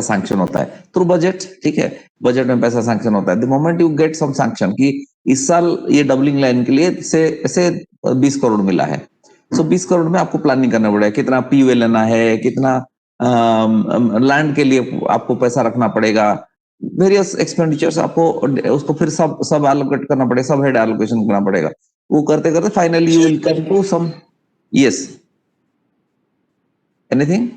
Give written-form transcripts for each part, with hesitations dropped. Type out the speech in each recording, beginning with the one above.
Sanction होता है through budget, ठीक है, बजट में पैसा सैंक्शन होता है। The moment you get some sanction कि इस साल ये डबलिंग लाइन के लिए से 20 करोड़ मिला है, सो 20 करोड़ में आपको प्लानिंग करना पड़ेगा, कितना पीयूए लेना है, कितना लैंड के लिए आपको पैसा रखना पड़ेगा, वेरियस एक्सपेंडिचर्स आपको उसको फिर सब एलोकेट करना पड़ेगा, सब हेड एलोकेशन करना पड़ेगा। वो करते करते finally you will come to some, yes, anything,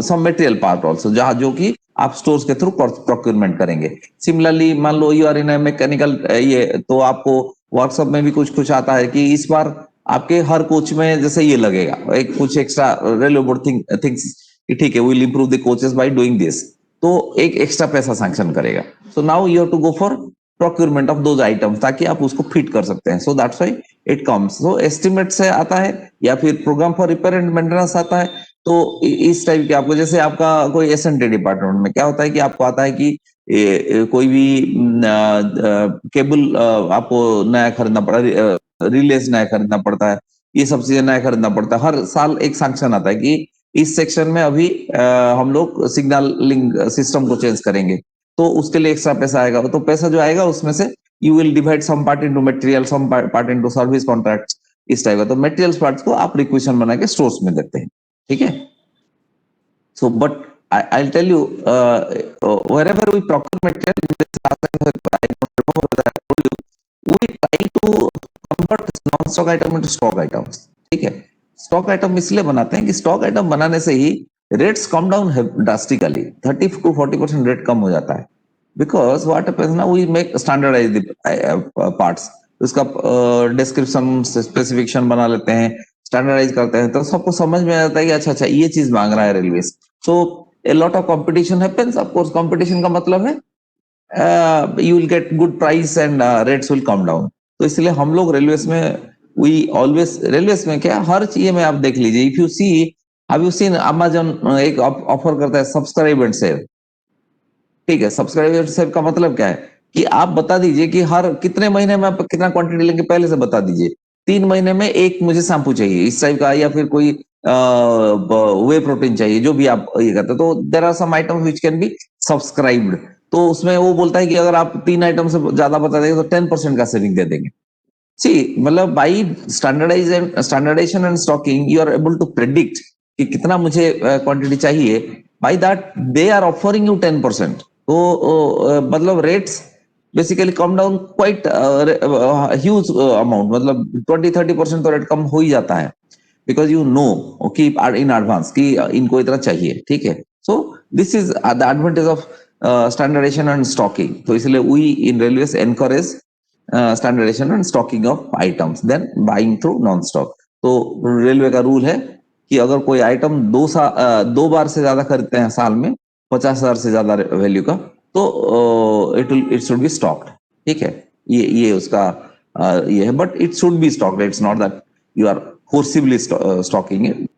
some material part also, जहां जो कि आप स्टोर्स के थ्रू प्रोक्योरमेंट करेंगे। सिमिलरली मान लो यू आर इन मैकेनिकल, ये तो आपको वर्कशॉप में भी कुछ कुछ आता है कि इस बार आपके हर कोच में जैसे ये लगेगा, एक कुछ एक्स्ट्रा रेलवे बोर्ड थिंग्स कि ठीक है will improve the coaches by doing this, तो एक एक्स्ट्रा पैसा सैंक्शन करेगा। So now you have to go for procurement of those items ताकि आप उसको फिट कर सकते हैं। So that's why it comes, so estimate से आता है या फिर programme for repair and maintenance आता है। तो इस टाइप के आपको, जैसे आपका कोई एसएनडी डिपार्टमेंट में क्या होता है कि आपको आता है कि कोई भी केबल आपको नया खरीदना पड़ा, रिलेज नया खरीदना पड़ता है, ये सब चीजें नया खरीदना पड़ता है। हर साल एक सैंक्शन आता है कि इस सेक्शन में अभी हम लोग सिग्नलिंग सिस्टम को चेंज करेंगे, तो उसके लिए एक्स्ट्रा पैसा आएगा। तो पैसा जो आएगा उसमें से you will divide some part into material, some part into service contracts, इस टाइप का। तो मटेरियल्स पार्ट्स को आप रिक्वेशन बना के स्टोर्स में देते हैं, ठीक है। So, but I'll tell you, wherever we procure material, in this last time, I don't remember whether I told you, we try to convert non-stock item into stock items, ठीक है। Stock item इसलिए बनाते हैं कि stock item बनाने से ही rates come down drastically, 30 to 40% rate कम हो जाता है। बिकॉज व्हाट हैपेंस ना, वी मेक स्टैंडर्डाइज पार्ट्स, उसका डिस्क्रिप्शन स्पेसिफिकेशन बना लेते हैं, स्टैंडर्डाइज करते हैं, तो सबको समझ में आता है कि अच्छा अच्छा ये चीज मांग रहा है railway. So a lot of competition happens. Of course competition का मतलब है you will get good price and rates will come down. तो इसलिए हम लोग रेलवेज में, वी ऑलवेज, रेलवेज में क्या हर चीज में आप देख लीजिए, if you see, have you seen Amazon एक ऑफर करता है सब्सक्राइब एंड सेव, ठीक है। सब्सक्राइब एंड सेव का मतलब क्या है कि आप बता दीजिए कि हर कितने महीने में आप कितना क्वांटिटी लेंगे, पहले से बता दीजिए। 3 महीने में एक मुझे शैम्पू चाहिए इस टाइप का, या फिर कोई वे प्रोटीन चाहिए, जो भी आप ये करते हैं। तो there are some item which can be subscribed, तो उसमें वो बोलता है कि अगर आप 3 आइटम से ज्यादा बता देंगे तो 10% का सेविंग दे देंगे। सी मतलब by standardization and stocking you are able to predict कि कितना मुझे क्वांटिटी चाहिए, by that they are offering you 10%। तो मतलब rates basically come down quite huge amount, मतलब 20-30% तो रेट कम हो ही जाता है, बिकॉज यू नो कि इन एडवांस कि इनको इतना चाहिए, ठीक है। So this is the advantage of standardization and stocking. तो इसलिए we in railways encourage standardization and stocking of items then buying through non stock. तो रेलवे का रूल है कि अगर कोई आइटम 2 बार से ज्यादा खरीदते हैं साल में, 50,000 से ज्यादा वैल्यू का, तो इट शुड बी स्टॉक्ड, ठीक है। ये उसका ये है, but it should be stocked, it's not that you are forcibly stocking it.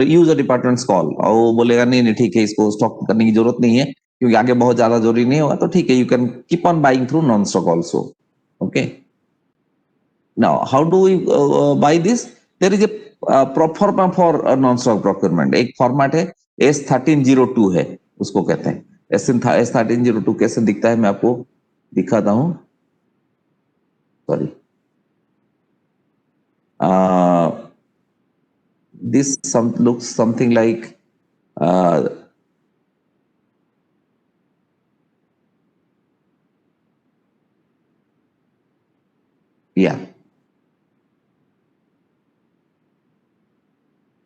Use a departments call, और वो बोलेगा नहीं नहीं ठीक है, इसको स्टॉक करने की जरूरत नहीं है क्योंकि आगे बहुत ज्यादा जरूरी नहीं होगा, तो ठीक है, you can keep on buying through non stock also, okay. Now how do we buy this? There is a proforma for non stock procurement. एक फॉर्मेट है, S1302 है, उसको कहते हैं। S1302 कैसे दिखता है मैं आपको दिखाता हूं, sorry. This looks something like yeah,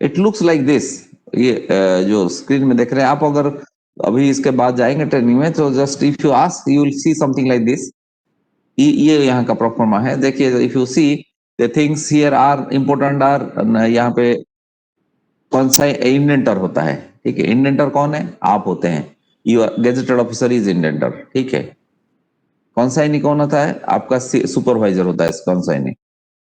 it looks like this। ये जो स्क्रीन में देख रहे हैं आप, अगर अभी इसके बाद जाएंगे ट्रेनिंग में, तो just if you ask you will see something like this. ये यहाँ का प्रोफॉर्मा है, देखिए। If you see the things here are important, आर यहाँ पे कौन सा इंडेंटर होता है, ठीक है। इंडेंटर कौन है? आप होते हैं, you gazetted officer is indenter, ठीक है। कॉन्साइनी कौन होता है? आपका सुपरवाइजर होता है कॉन्साइनी।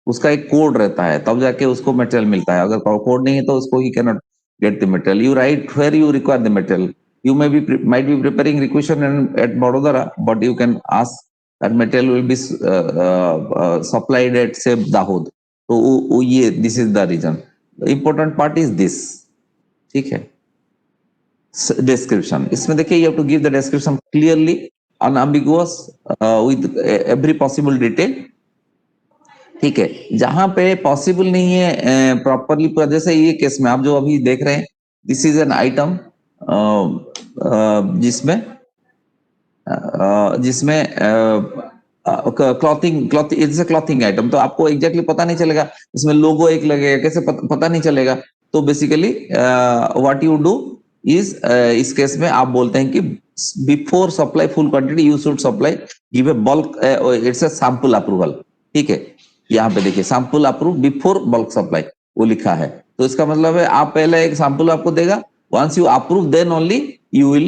उसका एक कोड रहता है, तब जाके उसको मटेरियल मिलता है। अगर कोड नहीं है तो उसको ही cannot get the material. You write where you require the material. You might be preparing requisition at Vadodara, but you can ask that material will be supplied at say Dahod. तो ये this is the reason. The important part is this, ठीक है। description. इसमें देखिए, you have to give the description clearly, unambiguous, with every possible detail. ठीक है, जहां पे पॉसिबल नहीं है प्रॉपरली, जैसे ये केस में आप जो अभी देख रहे हैं, दिस इज एन आइटम जिसमें जिसमें clothing it's a clothing item, तो आपको एग्जैक्टली पता नहीं चलेगा इसमें लोगो एक लगेगा कैसे, पता नहीं चलेगा। तो basically what you do is, इस केस में आप बोलते हैं कि before supply full quantity you should supply give a bulk, it's a sample approval. ठीक है, यहाँ पे देखिए sample approve before bulk supply वो लिखा है, तो इसका मतलब है आप पहले एक सैंपल आपको देगा, once you approve then only you will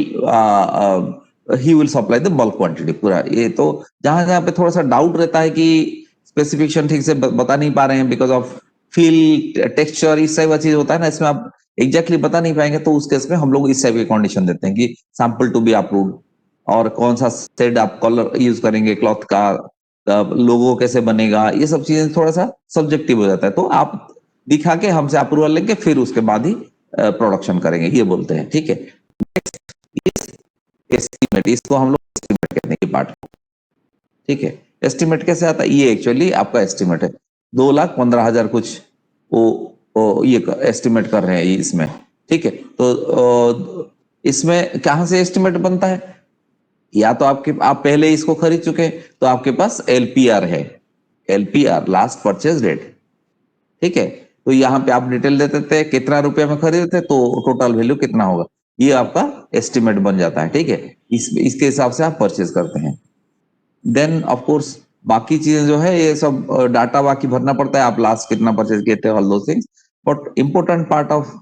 he will supply the bulk quantity पूरा। ये तो जहां जहां पे थोड़ा सा डाउट रहता है कि स्पेसिफिकेशन ठीक से बता नहीं पा रहे हैं बिकॉज ऑफ फील टेक्सचर, इस टाइप का चीज होता है ना, इसमें आप एग्जैक्टली बता नहीं पाएंगे, तो उस केस में हम लोग इस टाइप की कंडीशन देते हैं कि सैंपल टू बी अप्रूव्ड, और कौन सा शेड आप कलर यूज करेंगे क्लॉथ का, लोगो कैसे बनेगा, ये सब चीजें थोड़ा सा सब्जेक्टिव हो जाता है, तो आप दिखा के हमसे अप्रूवल लेंगे फिर उसके बाद ही प्रोडक्शन करेंगे, ये बोलते हैं। ठीक है, एस्टिमेट, इसको हम लोग एस्टिमेट कहते हैं कि पार्ट को। ठीक है, एस्टिमेट कैसे आता है, ये एक्चुअली आपका एस्टिमेट है, 2,15,000 कुछ वो ये एस्टिमेट कर रहे हैं इसमें। ठीक है, तो इसमें कहां से एस्टिमेट बनता है, या तो आप पहले इसको खरीद चुके हैं तो आपके पास एलपीआर है, एलपीआर लास्ट परचेज डेट। ठीक है, तो यहाँ पे आप डिटेल दे देते हैं कितना रुपए में खरीदे थे तो टोटल वैल्यू कितना होगा, ये आपका एस्टिमेट बन जाता है। ठीक है, इसके हिसाब से आप परचेज करते हैं। देन ऑफ कोर्स बाकी चीजें जो है ये सब डाटा बाकी भरना पड़ता है, आप लास्ट कितना परचेज किए थे, ऑल दो things, but important part of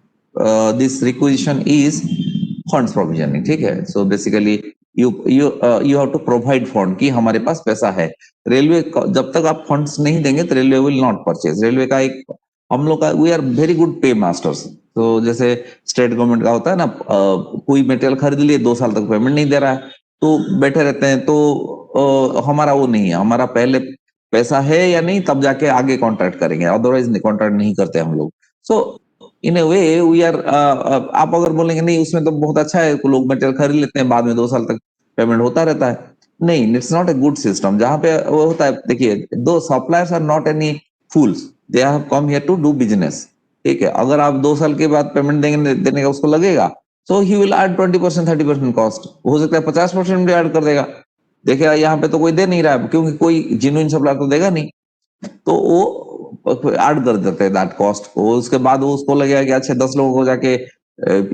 this requisition is funds provisioning. ठीक है, so basically you have to provide fund कि हमारे पास पैसा है। रेलवे जब तक आप फंड्स नहीं देंगे तो railway will not purchase. Railway का एक हम लोग का, वी आर वेरी गुड पे मास्टर्स, तो जैसे स्टेट गवर्नमेंट का होता है ना, कोई मटेरियल खरीद लिए 2 साल तक पेमेंट नहीं दे रहा है तो बैठे रहते हैं, तो हमारा वो नहीं है, हमारा पहले पैसा है या नहीं तब जाके आगे कॉन्ट्रैक्ट करेंगे, अदरवाइज कॉन्ट्रैक्ट नहीं करते हम लोग। सो इन ए वे वी आर, आप अगर बोलेंगे नहीं उसमें तो बहुत अच्छा है, लोग मटेरियल खरीद लेते हैं बाद में 2 साल तक पेमेंट होता रहता है, नहीं, it's not a good system. जहां पे वो होता है, देखिए, दो suppliers are not any fools, they have come here to do business. ठीक है, अगर आप 2 साल के बाद पेमेंट देने का उसको लगेगा, सो ही विल ऐड 20% 30% कॉस्ट, हो सकता है 50% भी ऐड कर देगा। देखिए यहाँ पे तो कोई दे नहीं रहा है क्योंकि कोई जेन्युइन सप्लायर तो देगा नहीं, तो वो ऐड कर देते हैं दैट कॉस्ट को। उसके बाद वो उसको लगेगा कि अच्छा 10 लोगों को जाके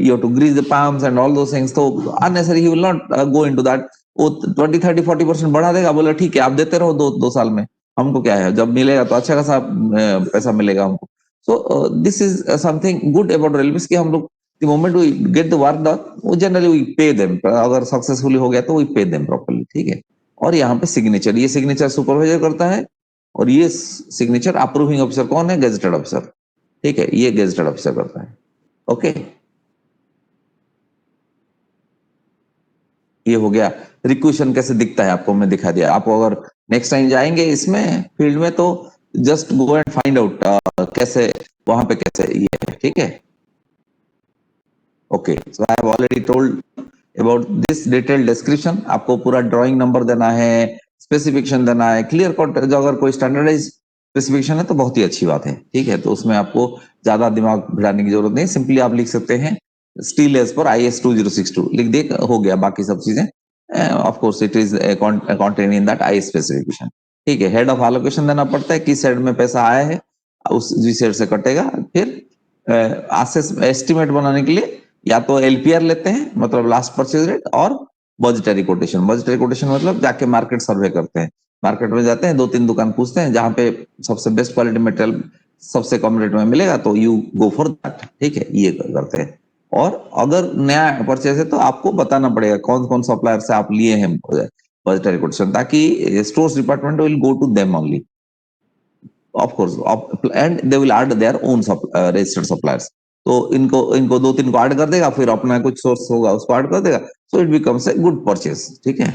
you to grease the palms and all those things, तो अननेसेसरी ही will not go into that. वो 20 30 40% बढ़ा देगा, बोला ठीक है आप देते रहो 2 साल में, हमको क्या है, जब मिलेगा तो अच्छा खासा पैसा मिलेगा हमको। सो this is something good about railways कि हम लोग the moment we get the work done, वो जनरली we pay them, अगर सक्सेसफुली हो गया तो we pay them properly। ठीक है, और यहाँ पे सिग्नेचर, ये सिग्नेचर सुपरवाइजर करता है, और ये सिग्नेचर अप्रूविंग ऑफिसर कौन है, गेजेटेड ऑफिसर। ठीक है, ये गेजेटेड ऑफिसर करता है। ओके, ये हो गया रिक्वेशन कैसे दिखता है, आपको मैं दिखा दिया। आप अगर नेक्स्ट टाइम जाएंगे इसमें फील्ड में तो just go and find out कैसे वहां पे कैसे ये है। ठीक है, okay, so I have already told about this detail description. आपको पूरा ड्राइंग नंबर देना है, स्पेसिफिकेशन देना है, क्लियर कट, जो अगर कोई स्टैंडर्डाइज स्पेसिफिकेशन है तो बहुत ही अच्छी बात है। ठीक है, तो उसमें आपको ज्यादा दिमाग भिड़ाने की जरूरत नहीं, सिंपली आप लिख सकते हैं स्टील एज पर IS 2062 लिख दे, हो गया, बाकी सब चीजें of course it is contain in that IS specification. ठीक है, हेड ऑफ एलोकेशन देना पड़ता है, किस हेड में पैसा आया है उस जिस हेड से कटेगा। फिर एस्टिमेट बनाने के लिए या तो LPR लेते हैं, मतलब लास्ट परचेज रेट, और बजटरी कोटेशन। बजटरी कोटेशन मतलब जाके मार्केट सर्वे करते हैं, मार्केट में जाते हैं, 2 3 दुकान पूछते हैं, जहां पे सबसे बेस्ट क्वालिटी मटेरियल सबसे कम रेट में मिलेगा तो यू गो फॉर दैट। ठीक है, ये करते हैं। और अगर नया परचेज है तो आपको बताना पड़ेगा कौन कौन सप्लायर से आप लिए हैं बजटरी कोटेशन, ताकि stores department will go to them only of course, and they will add their own registered suppliers. तो इनको इनको 2 3 को ऐड कर देगा, फिर अपना कुछ सोर्स होगा उसको ऐड कर देगा, so it becomes a good purchase. ठीक है,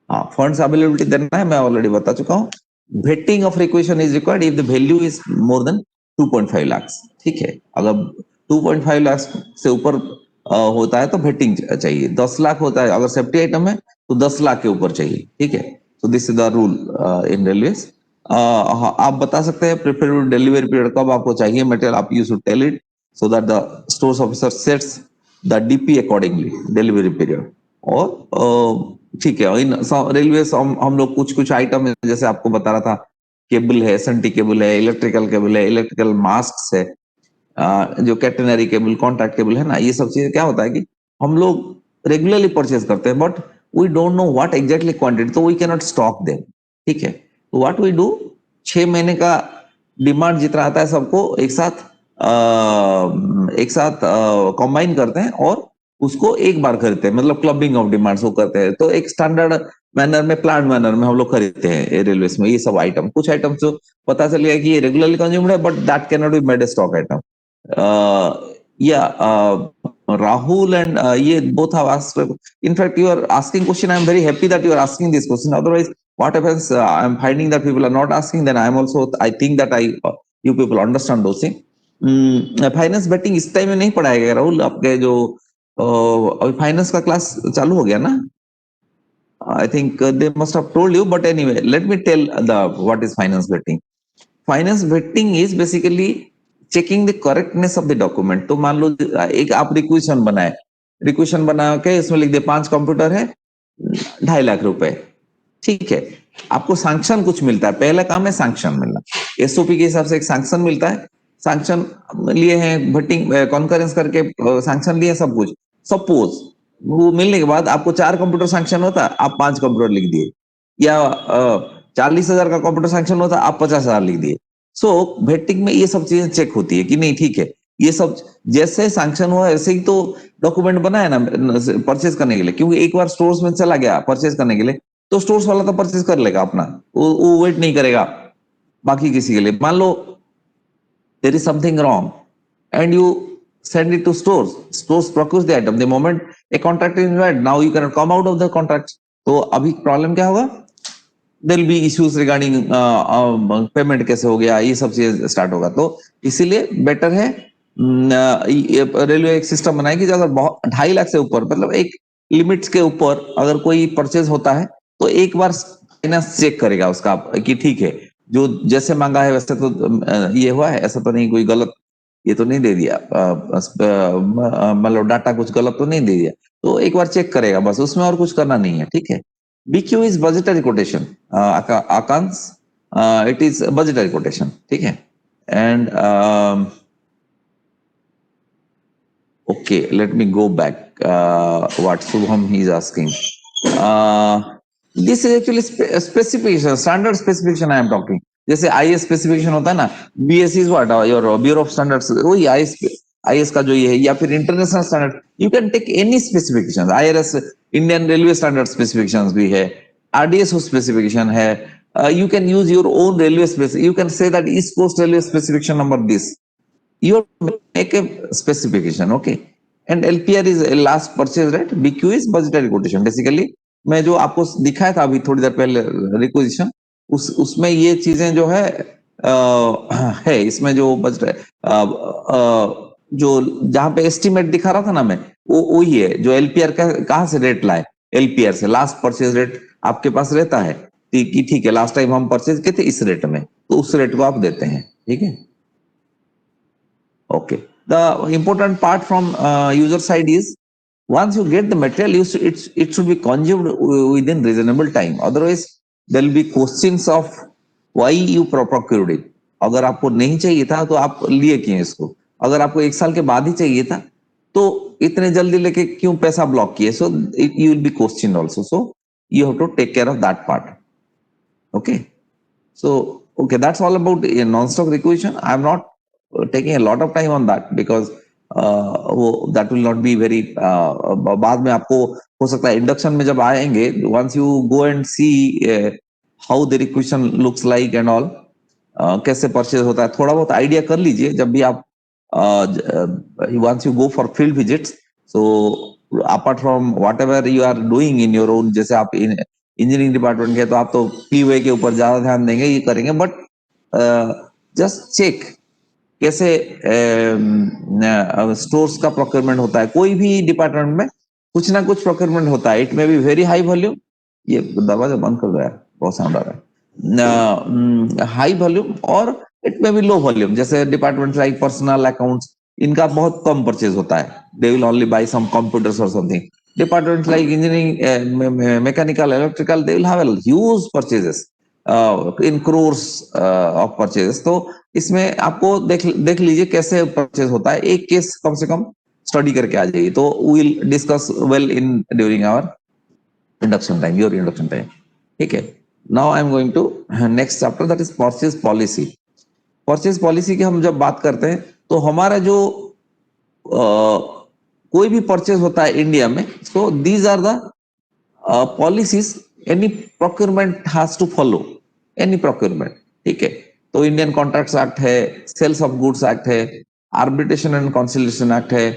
हाँ, फंड्स अवेलेबिलिटी देना है, मैं ऑलरेडी बता चुका हूँ। Waiting of requisition is required if the value is more than 2.5 lakh. ठीक है, अगर 2.5 लाख से ऊपर होता है तो भेटिंग चाहिए। 10 लाख होता है अगर सेफ्टी आइटम है तो 10 लाख के ऊपर चाहिए, ठीक है। So this is the rule in railways. आप बता सकते हैं प्रेफरेबल डिलीवरी पीरियड कब आपको चाहिए मटेरियल, आप you should tell it so that the stores officer sets the DP accordingly delivery period. और ठीक है, इन रेलवे हम लोग कुछ कुछ आइटम जैसे आपको बता रहा था, केबल है, एसएनटी केबल है, इलेक्ट्रिकल मास्क है, जो कैटेनरी केबल, कॉन्टैक्ट केबल है ना, ये सब चीजें क्या होता है कि हम लोग रेगुलरली परचेज करते हैं but we don't know what exactly quantity, तो we can not stock them, ठीक है। तो व्हाट वी डू, 6 महीने का डिमांड जितना आता है सबको एक साथ कंबाइन करते हैं और उसको एक बार खरीदते हैं, मतलब क्लबिंग ऑफ डिमांड्स वो करते हैं। तो एक स्टैंडर्ड मैनर में, प्लान मैनर में हम लोग खरीदते हैं रेलवे में ये सब आइटम। कुछ आइटम जो पता चल गया कि ये रेगुलरली कंज्यूम्ड है but that can not be made a stock item. Yeah, Rahul and ye both have asked. In fact, you are asking question. I am very happy that you are asking this question. Otherwise, what happens? I am finding that people are not asking. Then I am also. I think that you people understand those things. Finance vetting इस time में नहीं पढ़ाएगा राहुल, आपके जो अभी finance का class चालू हो गया ना? I think they must have told you, but anyway let me tell the what is finance vetting. Finance vetting is basically checking the correctness of the document. तो मान लो एक आप रिक्वेशन बना के इसमें लिख दे 5 कंप्यूटर है, 2.5 लाख रुपए, ठीक है। आपको सैंक्शन कुछ मिलता है, पहला काम है सैंक्शन मिलना। एसओपी के हिसाब से एक सैंक्शन मिलता है, सैंक्शन लिए हैं भट्टिंग कॉन्फ्रेंस करके, सैंक्शन लिए सब कुछ। सपोज वो मिलने के बाद आपको 4 कंप्यूटर सैंक्शन होता, आप 5 कंप्यूटर लिख दिए, या 40,000 का कंप्यूटर सैंक्शन होता, आप 50,000 लिख दिए। सो भेटिंग में ये सब चीजें चेक होती है कि नहीं, ठीक है, ये सब जैसे सैंक्शन हुआ ऐसे ही तो डॉक्यूमेंट बना है ना परचेज करने के लिए। क्योंकि एक बार स्टोर्स में चला गया परचेज करने के लिए तो स्टोर्स वाला तो परचेज कर लेगा अपना, वो वेट नहीं करेगा बाकी किसी के लिए। मान लो there is something wrong and you send it to stores procures the item, the moment a contract is made, now you cannot come out of the contract। तो अभी प्रॉब्लम क्या होगा, there will be issues regarding payment कैसे हो गया, ये सब चीज स्टार्ट होगा। तो इसीलिए बेटर है रेलवे एक सिस्टम बनाए कि अगर 2.5 लाख से ऊपर, मतलब एक लिमिट्स के ऊपर अगर कोई परचेज होता है तो एक बार फाइनेंस चेक करेगा उसका कि ठीक है, जो जैसे मांगा है वैसे तो ये हुआ है, ऐसा तो नहीं कोई गलत ये तो नहीं दे दिया, मतलब डाटा कुछ गलत तो नहीं दे दिया। तो एक बार चेक करेगा बस, उसमें और कुछ करना नहीं है, ठीक है। BQ is budgetary quotation, Akans, it is budgetary quotation, ठीक है। And okay, let me go back. What Subham he is asking. This is actually specification, standard specification I am talking. जैसे IS स्पेसिफिकेशन होता है ना, BS is what your Bureau of Standards, वही IS का जो ये है, या फिर international standard, you can take any specification. IRS Indian railway standard specifications भी है, RDSO स्पेसिफिकेशन है, you can use your own railway space, you can say that East Coast Railway specification number this, you make a specification, okay। And LPR is a last purchase rate, BQ is budgetary quotation। Basically मैं जो आपको दिखाया था अभी थोड़ी देर पहले requisition, उसमें ये चीजें जो है इसमें जो बजट जो जहां पे एस्टिमेट दिखा रहा था ना मैं, वो वही है जो LPR का कहां से रेट लाए, LPR से लास्ट परचेज रेट आपके पास रहता है कि ठीक है लास्ट टाइम हम परचेज किए थे इस रेट में, तो उस रेट को आप देते हैं, ठीक है। Okay. The important part from user side is once you get the material, it should be consumed within reasonable time. Otherwise, there will be questions of why you procured it. अगर आपको नहीं चाहिए था तो आप लिए क्यों इसको, अगर आपको 1 साल के बाद ही चाहिए था तो इतने जल्दी लेके क्यों पैसा ब्लॉक किए। सो you will be questioned also. So you have to take care of that part. Okay. So okay, that's all about non-stop requisition. I'm not taking a lot of time on that because that will not be very बाद में आपको हो सकता है induction में जब आएंगे, once you go and see how the requisition looks like and all, कैसे परचेज होता है थोड़ा बहुत आइडिया कर लीजिए जब भी आप once you go for field visits। so apart from whatever you are doing in your own, जैसे आप इंजीनियरिंग डिपार्टमेंट के तो आप तो POA के ऊपर ज्यादा ध्यान देंगे, ये करेंगे, बट जस्ट चेक कैसे स्टोर्स का प्रोक्योरमेंट होता है, कोई भी डिपार्टमेंट में कुछ ना कुछ प्रोक्योरमेंट होता है। It may B very high volume, ये दरवाजा बंद कर दो यार, बहुत साउंड आ रहा है, हाई वॉल्यूम, और it may be low volume. जैसे डिपार्टमेंट लाइक पर्सनल अकाउंट्स, इनका बहुत कम परचेज होता है, they will only buy some computers और something. Department like engineering, mechanical, electrical, they will have a huge purchases in crores of purchases. तो इसमें आपको देख लीजिए कैसे परचेज होता है, एक केस कम से कम स्टडी करके आ जाइए। तो will discuss well in during our induction time, your induction time, ठीक है। Now I am going to next chapter, that is purchase policy. Purchase policy की हम जब बात करते हैं तो हमारा जो कोई भी परचेज होता है इंडिया में, so these are the policies any procurement has to follow, any procurement, ठीक है। तो इंडियन कॉन्ट्रैक्ट्स एक्ट है, सेल्स ऑफ गुड्स एक्ट है, आर्बिट्रेशन एंड कॉन्सिलिएशन एक्ट है,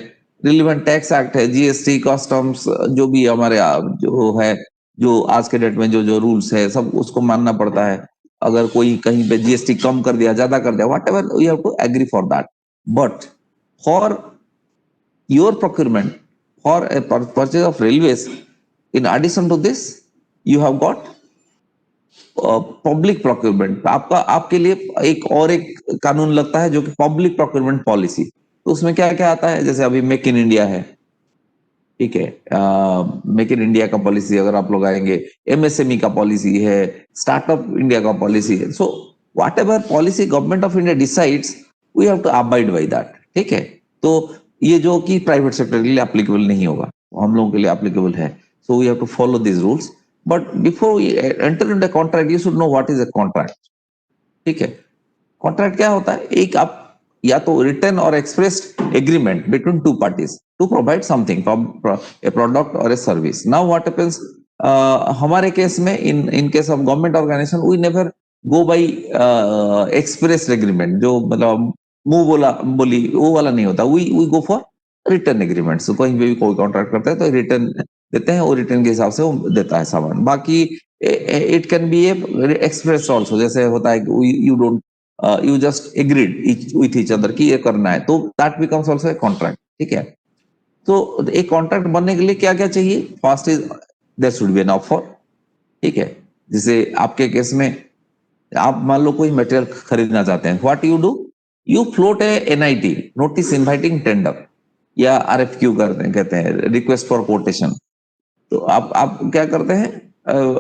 रिलीवेंट टैक्स एक्ट है, जीएसटी, कस्टम्स, जो भी हमारे जो है, जो आज के डेट में जो जो रूल्स है सब उसको मानना पड़ता है। अगर कोई कहीं पे जीएसटी कम कर दिया, ज्यादा कर दिया, whatever, you have to agree for that. But for your procurement, for a purchase of railways, in addition to this you have got public procurement. आपका आपके लिए एक और एक कानून लगता है जो कि पब्लिक प्रोक्योरमेंट पॉलिसी। तो उसमें क्या क्या आता है, जैसे अभी मेक इन इंडिया है, ठीक है, मेक इन इंडिया का पॉलिसी अगर आप लोग आएंगे, एमएसएमई का पॉलिसी है, स्टार्टअप इंडिया का पॉलिसी है। So whatever policy government of India decides, we have to abide by that, ठीक है। तो ये जो कि प्राइवेट सेक्टर के लिए एप्लीकेबल नहीं होगा, हम लोगों के लिए एप्लीकेबल है। So we have to follow these rules. But before we enter in the contract, you should know what is a contract, ठीक है। कॉन्ट्रैक्ट क्या होता है, एक आप या तो written or expressed agreement between two parties to provide something, a product or a service. Now what happens, हमारे केस में, in case of government organisation, we never go by express agreement, जो मतलब मुंह बोला बोली वो वाला नहीं होता। We go for written agreement. so, कहीं पे भी कोई कॉन्ट्रैक्ट करता है तो रिटर्न देते हैं, और रिटर्न के हिसाब से वो देता है सामान। बाकी it can be A express also, जैसे होता है कि you don't, you just agreed with each other कि ये करना है, तो that becomes also a contract, ठीक है। तो एक कॉन्ट्रैक्ट बनने के लिए क्या क्या चाहिए, first is there should be an offer, ठीक है। जैसे आपके केस में आप मान लो कोई मटेरियल खरीदना चाहते हैं, what you do, you float A NIT, notice inviting tender, या आरएफक्यू करते हैं, कहते हैं रिक्वेस्ट फॉर कोटेशन। तो आप क्या करते हैं,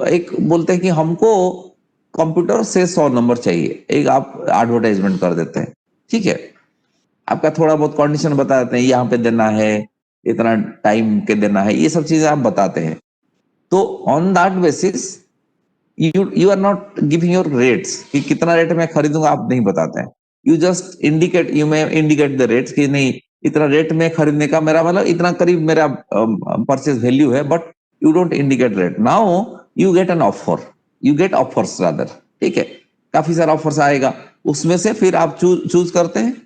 एक बोलते हैं कि हमको कंप्यूटर से 100 नंबर चाहिए, एक आप एडवर्टाइजमेंट कर देते हैं, ठीक है। आपका थोड़ा बहुत कंडीशन बता देते हैं, यहाँ पे देना है, इतना टाइम के देना है, ये सब चीजें आप बताते हैं। तो on that basis you are not giving your rates, कि कितना रेट में खरीदूंगा आप नहीं बताते हैं। You just indicate, you may indicate the rates, कि नहीं इतना रेट में खरीदने का मेरा मतलब इतना करीब मेरा परचेज वैल्यू है, but you don't indicate rate. Now you get an offer, you get offers rather, ठीक है। काफी सारा ऑफर्स आएगा, उसमें से फिर आप चूज करते हैं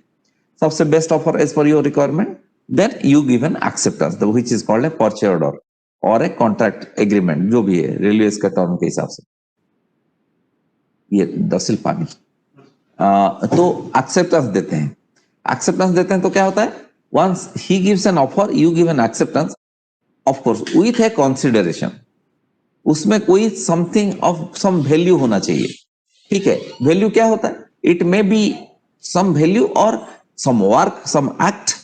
सबसे best offer as per your requirement, then you give an acceptance, which is called a purchase order और ए कॉन्ट्रैक्ट एग्रीमेंट, जो भी है रेलवे के टर्म के हिसाब से। ये दरअसल पानी, तो एक्सेप्टेंस देते हैं। एक्सेप्टेंस देते हैं तो क्या होता है, once he gives an offer, you give an acceptance, of course with a consideration. उसमें कोई समथिंग ऑफ सम वैल्यू होना चाहिए, ठीक है। वैल्यू क्या होता है, it may be some value or some work, some act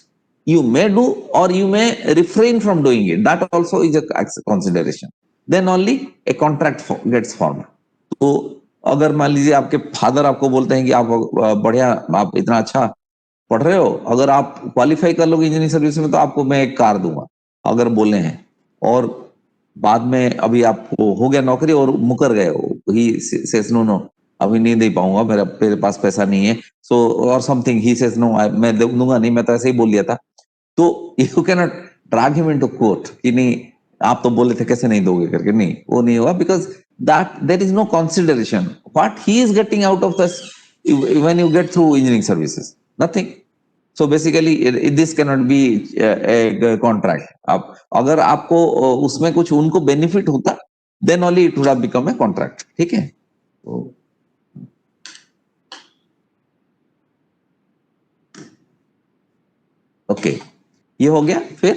you may do or you may refrain from doing it, that also is a consideration, then only a contract gets formed। तो अगर मान लीजिए आपके father आपको बोलते हैं कि आप बढ़िया, आप इतना अच्छा पढ़ रहे हो, अगर आप क्वालिफाई कर लोगे इंजीनियरिंग सर्विस में तो आपको मैं एक कार दूंगा, अगर बोले हैं, और बाद में अभी आपको हो गया नौकरी और मुकर गए हो, ही सेज नो नो, अभी नहीं दे पाऊंगा, मेरे पास पैसा नहीं है, सो और समथिंग, ही सेज नो, मैं दूंगा नहीं, मैं तो ऐसे ही बोल दिया था। तो you can not drag him into court कि नहीं आप तो बोले थे कैसे नहीं दोगे करके, नहीं वो नहीं होगा, because that there is no consideration what he is getting out of this when you get through engineering services, nothing. So basically this can not be a contract. आप अगर आपको उसमें कुछ उनको बेनिफिट होता, then only it would have become a contract, ठीक है। तो ओके, ये हो गया। फिर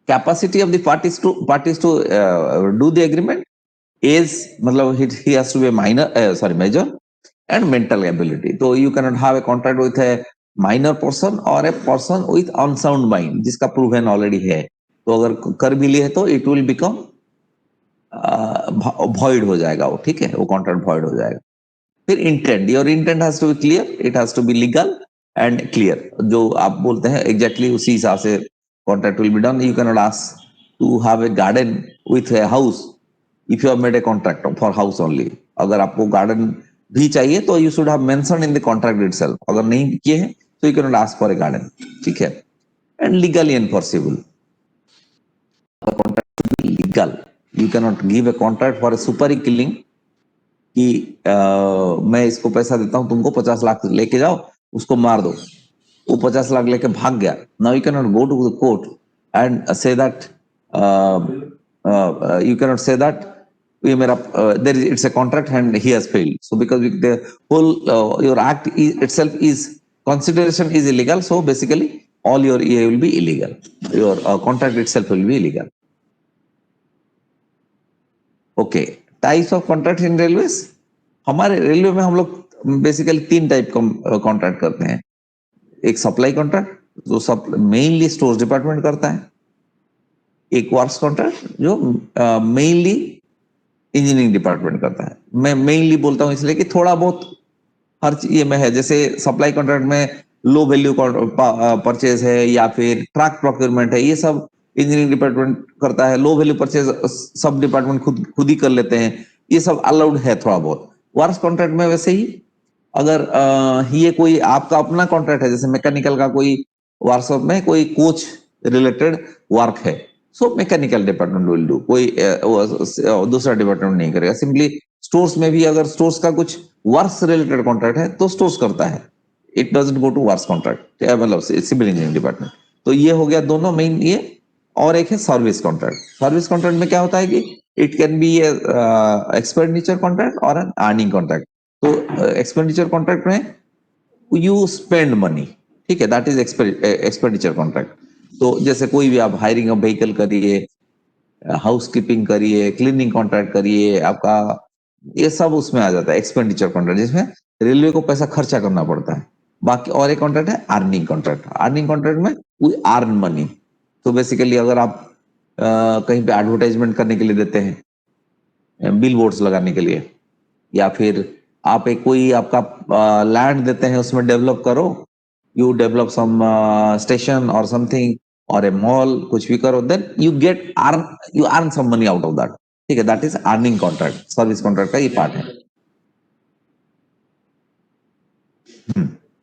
capacity of the parties to do the agreement is मतलब he has to be a minor major and mental ability. तो you cannot have a contract with a minor person or a person with unsound mind जिसका proven already है। तो अगर कर भी लिए तो it will become void हो जाएगा वो, ठीक है, वो contract void हो जाएगा। फिर intent, your intent has to be clear, it has to be legal and clear. जो आप बोलते हैं एग्जैक्टली उसी हिसाब से contract will be done. You can not ask to have a garden with a house if you have made a contract for house only. अगर आपको garden भी चाहिए तो you should have mentioned in the contract itself. अगर नहीं किए हैं तो you can not ask for a garden, ठीक है। And legally enforceable, contract legal. You can not give a contract for a super killing कि मैं इसको पैसा देता हूं, तुमको 50 लाख लेके जाओ, उसको मार दो, वो 50 लाख लेके भाग गया। Now you can not go to the court and say that you can not say that ये मेरा there it's a contract and he has failed. So because the whole your act itself is consideration is illegal, so basically all your EA will be illegal, your contract itself will be illegal. Okay, types of contract in railways. हमारे railway में हम लोग basically 3 type का contract करते हैं। एक supply contract जो सब मेनली स्टोर डिपार्टमेंट करता है, एक वर्क्स कॉन्ट्रैक्ट जो मेनली इंजीनियरिंग डिपार्टमेंट करता है। मैं मेनली बोलता हूं इसलिए कि थोड़ा बहुत हर चीज में है। जैसे सप्लाई कॉन्ट्रैक्ट में लो वैल्यू परचेज है या फिर ट्रक प्रोक्योरमेंट है, ये सब इंजीनियरिंग डिपार्टमेंट करता है। लो वैल्यू परचेज सब डिपार्टमेंट खुद ही कर लेते हैं, ये सब अलाउड है थोड़ा बहुत। वर्क्स कॉन्ट्रैक्ट में वैसे ही अगर ये कोई आपका अपना कॉन्ट्रैक्ट है, जैसे मैकेनिकल का कोई वर्कशॉप में कोई कोच रिलेटेड वर्क है, so mechanical department will do, कोई दूसरा डिपार्टमेंट नहीं करेगा। सिंपली स्टोर्स में भी अगर स्टोर्स का कुछ वर्क्स रिलेटेड कॉन्ट्रैक्ट है तो स्टोर्स करता है, it doesn't go to works contract, मतलब सिविल इंजीनियरिंग डिपार्टमेंट। तो ये हो गया दोनों मेन ये। और एक है सर्विस कॉन्ट्रैक्ट। सर्विस कॉन्ट्रैक्ट में क्या होता है कि it can be expenditure contract और एन अर्निंग कॉन्ट्रैक्ट। तो एक्सपेंडिचर कॉन्ट्रैक्ट में यू स्पेंड मनी, ठीक है, दैट इज एक्सपेंडिचर कॉन्ट्रैक्ट। तो जैसे कोई भी आप हायरिंग ऑफ व्हीकल करिए, हाउसकीपिंग करिए, क्लीनिंग कॉन्ट्रैक्ट करिए, आपका ये सब उसमें आ जाता है एक्सपेंडिचर कॉन्ट्रैक्ट, जिसमें रेलवे को पैसा खर्चा करना पड़ता है। बाकी और एक कॉन्ट्रैक्ट है अर्निंग कॉन्ट्रैक्ट। अर्निंग कॉन्ट्रैक्ट में वी अर्न मनी। तो बेसिकली अगर आप कहीं पे एडवर्टाइजमेंट करने के लिए देते हैं, बिल बोर्ड्स लगाने के लिए, या फिर आप एक कोई आपका लैंड देते हैं, उसमें डेवलप करो, यू डेवलप सम स्टेशन और समथिंग और ए मॉल, कुछ भी करो, then you earn some money out of that, ठीक है, that is earning contract. Service contract का ये पार्ट है।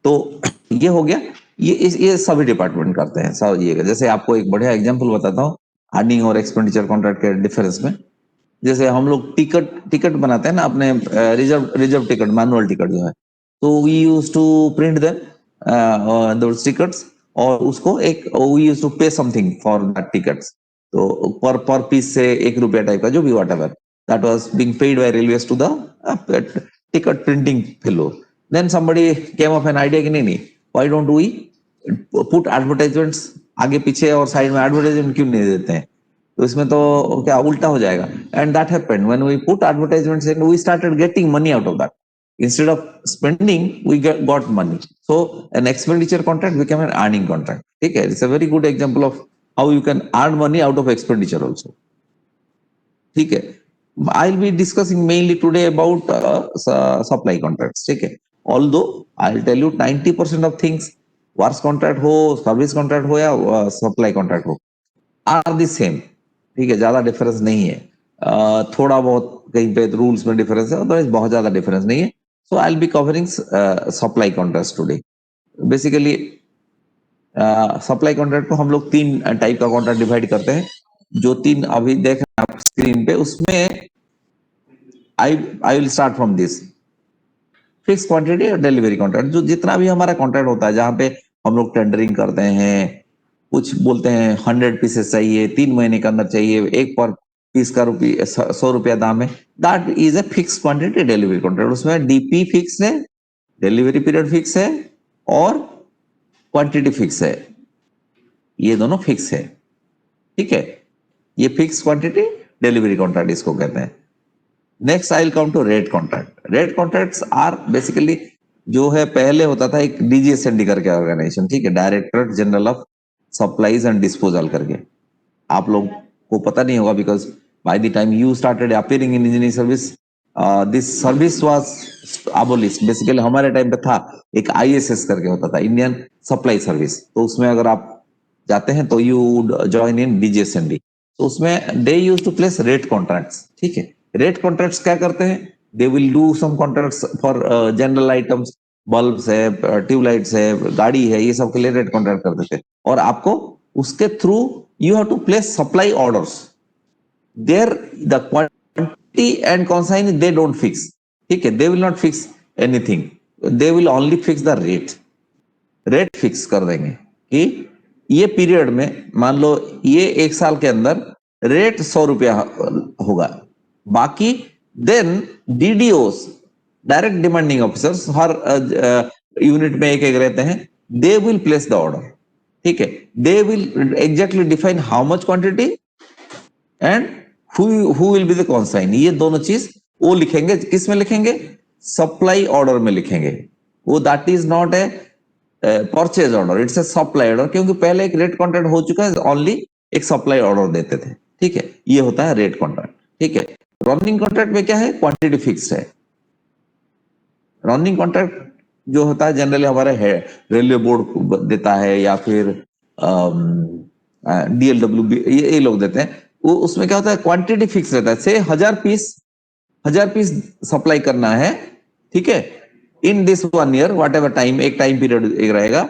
तो ये हो गया, ये सभी डिपार्टमेंट करते हैं सब। ये जैसे आपको एक बढ़िया एग्जांपल बताता हूँ अर्निंग और एक्सपेंडिचर कॉन्ट्रैक्ट के डिफरेंस में। जैसे हम लोग टिकट बनाते हैं ना अपने, रिजर्व टिकट, मैनुअल टिकट जो है, तो we use to print them those tickets, और उसको एक we use to pay something for that tickets. तो पर पीस से 1 रुपया टाइप का जो भी whatever that was being paid by railways to the ticket printing fellow. Then somebody came up an idea कि नहीं, why don't we put advertisements आगे पीछे और साइड में, एडवर्टाइजमेंट क्यों नहीं देते हैं? तो इसमें तो क्या उल्टा हो जाएगा। And that happened when we put advertisements and we started getting money out of that, instead of spending we got money, so an expenditure contract became an earning contract, ठीक है। It's a very good example of how you can earn money out of expenditure also, ठीक है। I'll be discussing mainly today about supply contracts, ठीक है। Although I'll tell you 90% of things, works contract हो, service contract हो या supply contract हो, are the same, ठीक है, ज्यादा डिफरेंस नहीं है। थोड़ा बहुत कहीं पे रूल्स में डिफरेंस है, अदरवाइज बहुत ज्यादा डिफरेंस नहीं है। So I will be covering supply contract today. Basically supply contract को हम लोग 3 टाइप का कॉन्ट्रैक्ट डिवाइड करते हैं। जो 3 अभी देख रहे हैं आप स्क्रीन पे, उसमें I will start from this fix quantity और डिलीवरी कॉन्ट्रैक्ट। जो जितना भी हमारा कॉन्ट्रैक्ट होता है, जहां पे हम लोग टेंडरिंग करते हैं, कुछ बोलते हैं 100 पीसेस चाहिए, 3 महीने के अंदर चाहिए, एक पर पीस का 100 रुपया दाम है, that is a fix quantity delivery contract. उसमें डीपी फिक्स है, डिलीवरी पीरियड फिक्स है और क्वांटिटी फिक्स है। ये दोनों फिक्स है, ठीक है। ये फिक्स क्वांटिटी डिलीवरी कॉन्ट्रैक्ट इसको कहते हैं। Next I will come to rate contract. Rate contracts are basically जो है, पहले होता था एक डीजीएसएनडी करके ऑर्गेनाइजेशन, ठीक है, directorate general of supplies and disposal करके। आप लोग को पता नहीं होगा because by the time you started appearing in engineering service this service was abolished। Basically हमारे टाइम पे था एक आईएसएस करके होता था, इंडियन सप्लाई सर्विस। तो उसमें अगर आप जाते हैं तो यू ज्वाइन इन डीजीएसएनडी। तो उसमें they use to place rate contracts, ठीक है। रेट कॉन्ट्रैक्ट्स क्या करते हैं, they will do some contracts for general items, bulbs है, ट्यूबलाइट्स है, गाड़ी है, ये सब के लिए रेट कॉन्ट्रैक्ट कर देते हैं। और आपको उसके through you have to place supply orders. There the quantity and consignee they don't fix, ठीक है, they will not fix anything, they will only fix the rate. Rate fix कर देंगे कि ये पीरियड में मान लो ये एक साल के अंदर रेट 100 रुपया होगा। बाकी then DDOs, direct demanding officers, हर यूनिट में एक एक रहते हैं, they will place the order, ठीक है। They will exactly define how much quantity and who will be the consignee. ये दोनों चीज वो लिखेंगे, किस में लिखेंगे, सप्लाई ऑर्डर में लिखेंगे। वो that is not A purchase order, it's a supply order, क्योंकि पहले एक रेट कॉन्ट्रैक्ट हो चुका है, ओनली एक सप्लाई ऑर्डर देते थे, ठीक है। ये होता है रेट कॉन्ट्रैक्ट, ठीक है। रनिंग कॉन्ट्रैक्ट में क्या है, क्वांटिटी फिक्स्ड है। रनिंग कॉन्ट्रैक्ट जो होता है जनरली हमारे है रेलवे बोर्ड देता है, या फिर डीएलडब्ल्यू ये लोग देते हैं। वो उसमें क्या होता है, क्वांटिटी फिक्स रहता है। से 1000 पीस सप्लाई करना है, ठीक है, in this 1 year, what ever time, एक टाइम पीरियड एक रहेगा।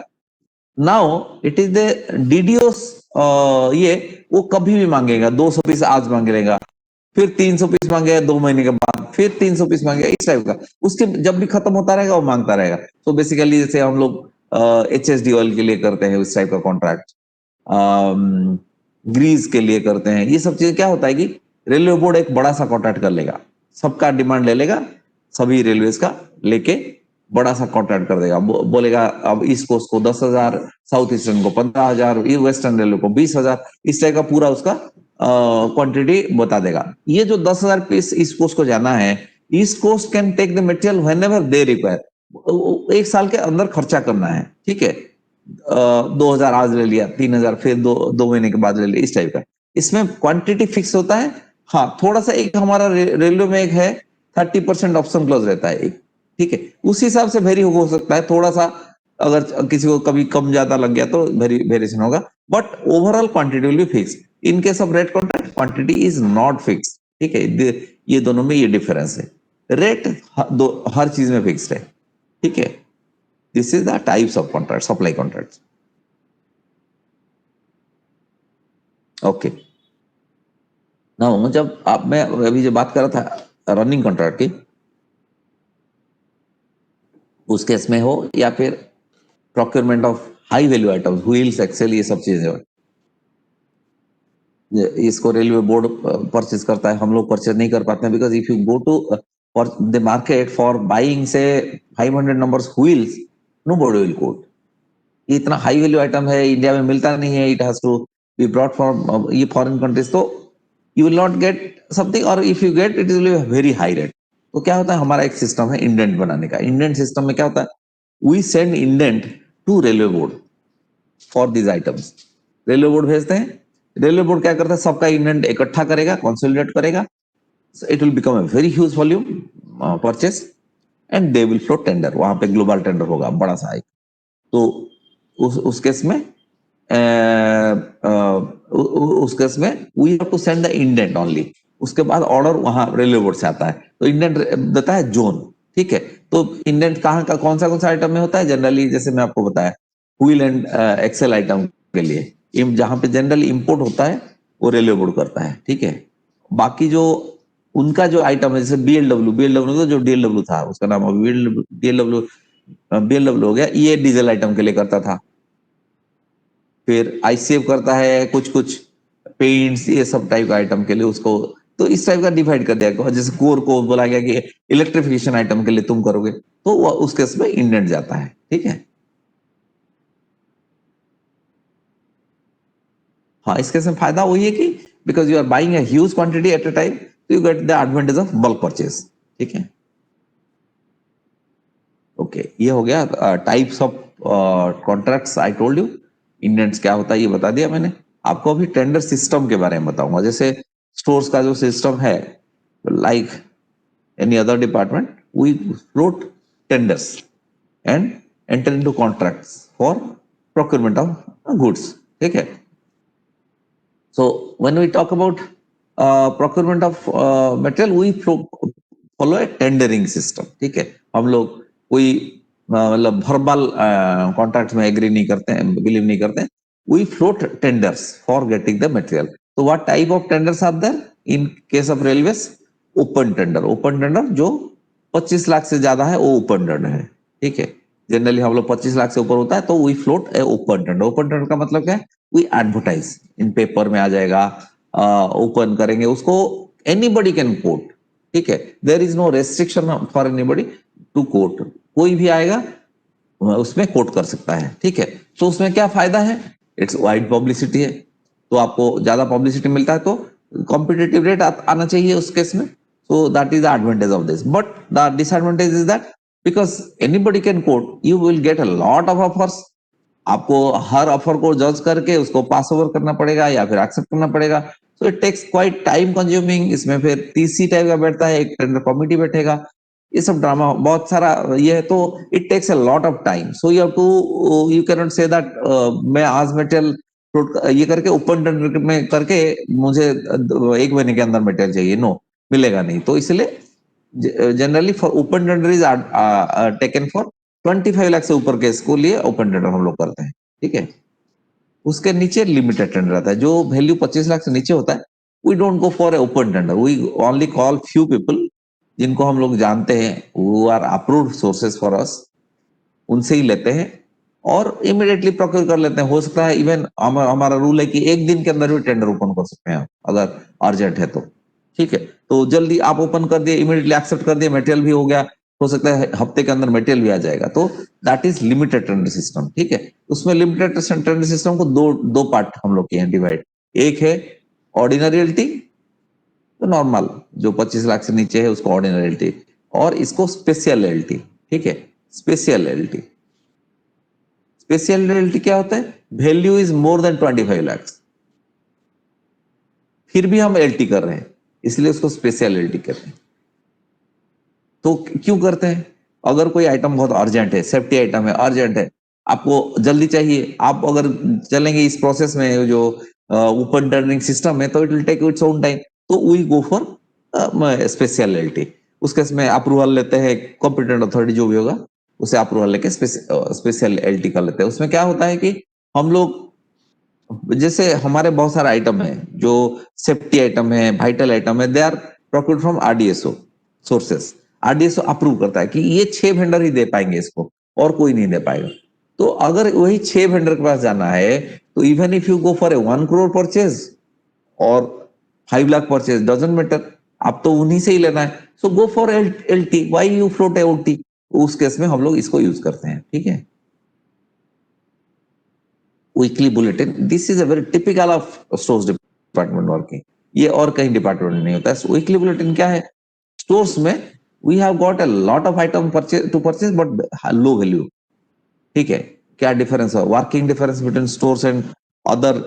नाउ इट इज द डीडीओस, ये वो कभी भी मांगेगा। 200 पीस आज मांगेगा, फिर 300 पीस मांगेगा 2 महीने के बाद, फिर 300 पीस मांगेगा, इस टाइप का। उसके जब भी खत्म होता रहेगा वो मांगता रहेगा। तो बेसिकली जैसे हम लोग एचएसडी ऑयल के लिए करते हैं उस टाइप का कॉन्ट्रैक्ट, ग्रीस के लिए करते हैं। ये सब चीजें क्या होता है कि रेलवे बोर्ड एक बड़ा सा कॉन्ट्रैक्ट कर लेगा, सबका डिमांड ले लेगा, सभी रेलवेज का लेके बड़ा सा कॉन्ट्रैक्ट कर देगा। बोलेगा अब ईस्ट कोस्ट को 10,000, साउथ ईस्टर्न को 15,000, वेस्टर्न रेलवे को 20,000, इस टाइप का पूरा उसका क्वांटिटी बता देगा। ये जो 10,000 पीस ईस्ट कोस्ट को जाना है, east coast can take the material whenever they require. एक साल के अंदर खर्चा करना है, ठीक है। 2,000 आज ले लिया, 3,000 फिर दो महीने के बाद ले लिया, इस टाइप का। इसमें क्वांटिटी फिक्स होता है। हाँ, थोड़ा सा एक हमारा रेलवे में एक है 30% ऑप्शन क्लॉज रहता है एक, ठीक है। उस हिसाब से वेरी हो सकता है थोड़ा सा, अगर किसी को कभी कम ज्यादा लग गया तो वेरिएशन होगा, but overall quantity will be fix. In case of rate contract quantity is not fix, ठीक है। ये दोनों में ये डिफरेंस है। रेट हर चीज में फिक्स्ड है, ठीक है। This is the types of contract, supply contract. Okay, ना जब आप, मैं अभी जो बात कर रहा था रनिंग कॉन्ट्रैक्ट की, उस केस में हो या फिर procurement of high value items, wheels, axle, ये सब चीजें हो, इसको रेलवे बोर्ड परचेज करता है, हम लोग परचेज नहीं कर पाते हैं। Because if you go to for the market for buying say 500 numbers wheels, nobody will quote. ये इतना हाई वैल्यू आइटम है, इंडिया में मिलता नहीं है, it has to be brought from ये फॉरेन कंट्रीज, तो you will not get something, और if you get it will be very high rate. तो क्या होता है, हमारा एक सिस्टम है इंडेंट बनाने का। इंडेंट सिस्टम में क्या होता है, we send indent to railway board for these items. Railway board भेजते हैं, रेलवे बोर्ड क्या करता है, सबका इंडेंट इकट्ठा करेगा, कंसोलिडेट करेगा, it will become a very huge volume purchase, and they will flow tender. वहां पे ग्लोबल टेंडर होगा बड़ा सा एक। तो उस केस में उस केस में we have to send the indent only. उसके बाद ऑर्डर वहां रेलवे बोर्ड से आता है, तो इंडेंट देता है जोन, ठीक है। तो इंडेंट कहाँ का कौन सा आइटम में होता है, जनरली जैसे मैं आपको बताया व्हील एंड एक्सेल आइटम के लिए जहां पे जनरली इंपोर्ट होता है वो रेलवे बोर्ड करता है, ठीक है। बाकी जो उनका जो आइटम है, जैसे बीएलडब्ल्यू जो डीएलडब्ल्यू था, उसका नाम अभी बीएलडब्ल्यू हो गया, ये डीजल आइटम के लिए करता था। फिर आईसीएफ करता है कुछ कुछ पेंट्स, ये सब टाइप का आइटम के लिए उसको। तो इस टाइप का डिवाइड कर दिया, जैसे कोर को बोला गया कि इलेक्ट्रिफिकेशन आइटम के लिए तुम करोगे, तो वो उस केस में इंडेंट जाता है, ठीक है। हाँ, इस केस में फायदा वही है कि because you are buying a huge quantity at a time, तो you get the advantage of bulk purchase. ठीक है, ओके, ये हो गया types of contracts. I told you indents क्या होता है ये बता दिया मैंने आपको। अभी टेंडर सिस्टम के बारे में बताऊंगा। जैसे स्टोर्स का जो सिस्टम है, like any other department, we float tenders and enter into contracts for procurement of goods. ठीक है, so when we talk about procurement of material, we follow a tendering system। ठीक है, हम लोग कोई मतलब वर्बल कॉन्ट्रैक्ट में एग्री नहीं करते हैं, बिलीव नहीं करते हैं। We float tenders for getting the material. तो what type of tenders are there in case of railways? Open tender. Open tender जो 25 लाख से ज्यादा है वो ओपन टेंडर है। ठीक है, जनरली हम लोग 25 लाख से ऊपर होता है तो we float a open tender. Open tender का मतलब क्या है? वी एडवर्टाइज, इन पेपर में आ जाएगा, ओपन करेंगे उसको, एनीबडी कैन कोट। ठीक है, there is no restriction for anybody to quote. कोई भी आएगा उसमें कोट कर सकता है। ठीक है, तो उसमें क्या फायदा है? इट्स वाइड पब्लिसिटी है, तो आपको ज्यादा पब्लिसिटी मिलता है तो कॉम्पिटेटिव रेट आना चाहिए उस केस में। So that is the advantage of this. But the disadvantage is that because anybody can coat, you will get a lot of offers. आपको हर ऑफर को जज करके उसको पास ओवर करना पड़ेगा या फिर एक्सेप्ट करना पड़ेगा। So it takes quite time consuming. इसमें फिर तीसरी टाइप का बैठता है, एक टेंडर कमिटी बैठेगा, ये सब ड्रामा बहुत सारा ये है, तो it takes a lot of time. So you have to, you can not say that मैं आज मटेरियल ये करके ओपन टेंडर में करके मुझे 1 महीने के अंदर मटेरियल चाहिए, नो, मिलेगा नहीं। तो इसलिए generally for open tender is taken for 25 lakh से ऊपर के इसको लिए ओपन टेंडर हम लोग करते हैं। ठीक है, उसके नीचे लिमिटेड टेंडर आता है जो वैल्यू 25 लाख से नीचे होता है। We don't go for a open tender, we only call few people जिनको हम लोग जानते हैं, वो are approved sources for us, उनसे ही लेते हैं और इमीडिएटली प्रोक्योर कर लेते हैं। हो सकता है इवन हमारा रूल है कि 1 दिन के अंदर भी टेंडर ओपन कर सकते हैं अगर अर्जेंट है तो। ठीक है, तो जल्दी आप ओपन कर दिए, इमीडिएटली एक्सेप्ट कर दिए, मटेरियल भी हो गया, हो सकता है हफ्ते के अंदर मटेरियल भी आ जाएगा। तो that is limited tender system. ठीक है, उसमें लिमिटेड टेंडर सिस्टम को दो दो पार्ट हम लोग किए हैं डिवाइड। एक है ऑर्डिनरी एलटी, तो नॉर्मल जो 25 लाख से नीचे है उसको ऑर्डिनरी एलटी, और इसको स्पेशल एलटी। ठीक है, स्पेशल एलटी, स्पेशल एलटी क्या होता है? Value is more than 25 lakh, फिर भी हम एलटी कर रहे हैं, इसलिए उसको स्पेशल एलटी कहते हैं। तो क्यों करते हैं? अगर कोई आइटम बहुत अर्जेंट है, सेफ्टी आइटम है, अर्जेंट है, आपको जल्दी चाहिए, आप अगर चलेंगे इस प्रोसेस में जो ओपन टेंडरिंग सिस्टम है, तो it will take its own time. तो वी गो फॉर स्पेशलिटी। उस केस में अप्रूवल लेते हैं, कॉम्पिटेंट अथॉरिटी जो भी होगा उसे अप्रूवल लेके स्पेशलिटी कर लेते हैं। उसमें क्या होता है कि हम लोग, जैसे हमारे बहुत सारे आइटम है जो सेफ्टी आइटम है, वाइटल आइटम है, they are procured from RDSO sources. RDSO approve करता है कि ये 6 वेंडर ही दे पाएंगे इसको, और कोई नहीं दे पाएगा। तो अगर वही 6 वेंडर के पास जाना है, तो even if you go for A 1 crore purchase और 5 लाख परचेज, डजंट मैटर, आप तो उन्हीं से ही लेना है। So go for LT, why you float LT? उस केस में हम लोग इसको यूज करते हैं। ठीक है, weekly bulletin, this is a very typical of stores department working. ये और कहीं डिपार्टमेंट में नहीं होता है। वीकली बुलेटिन क्या है? स्टोर्स में we have got a lot of item purchase to purchase but low value. ठीक है, क्या डिफरेंस है? Working difference between stores and other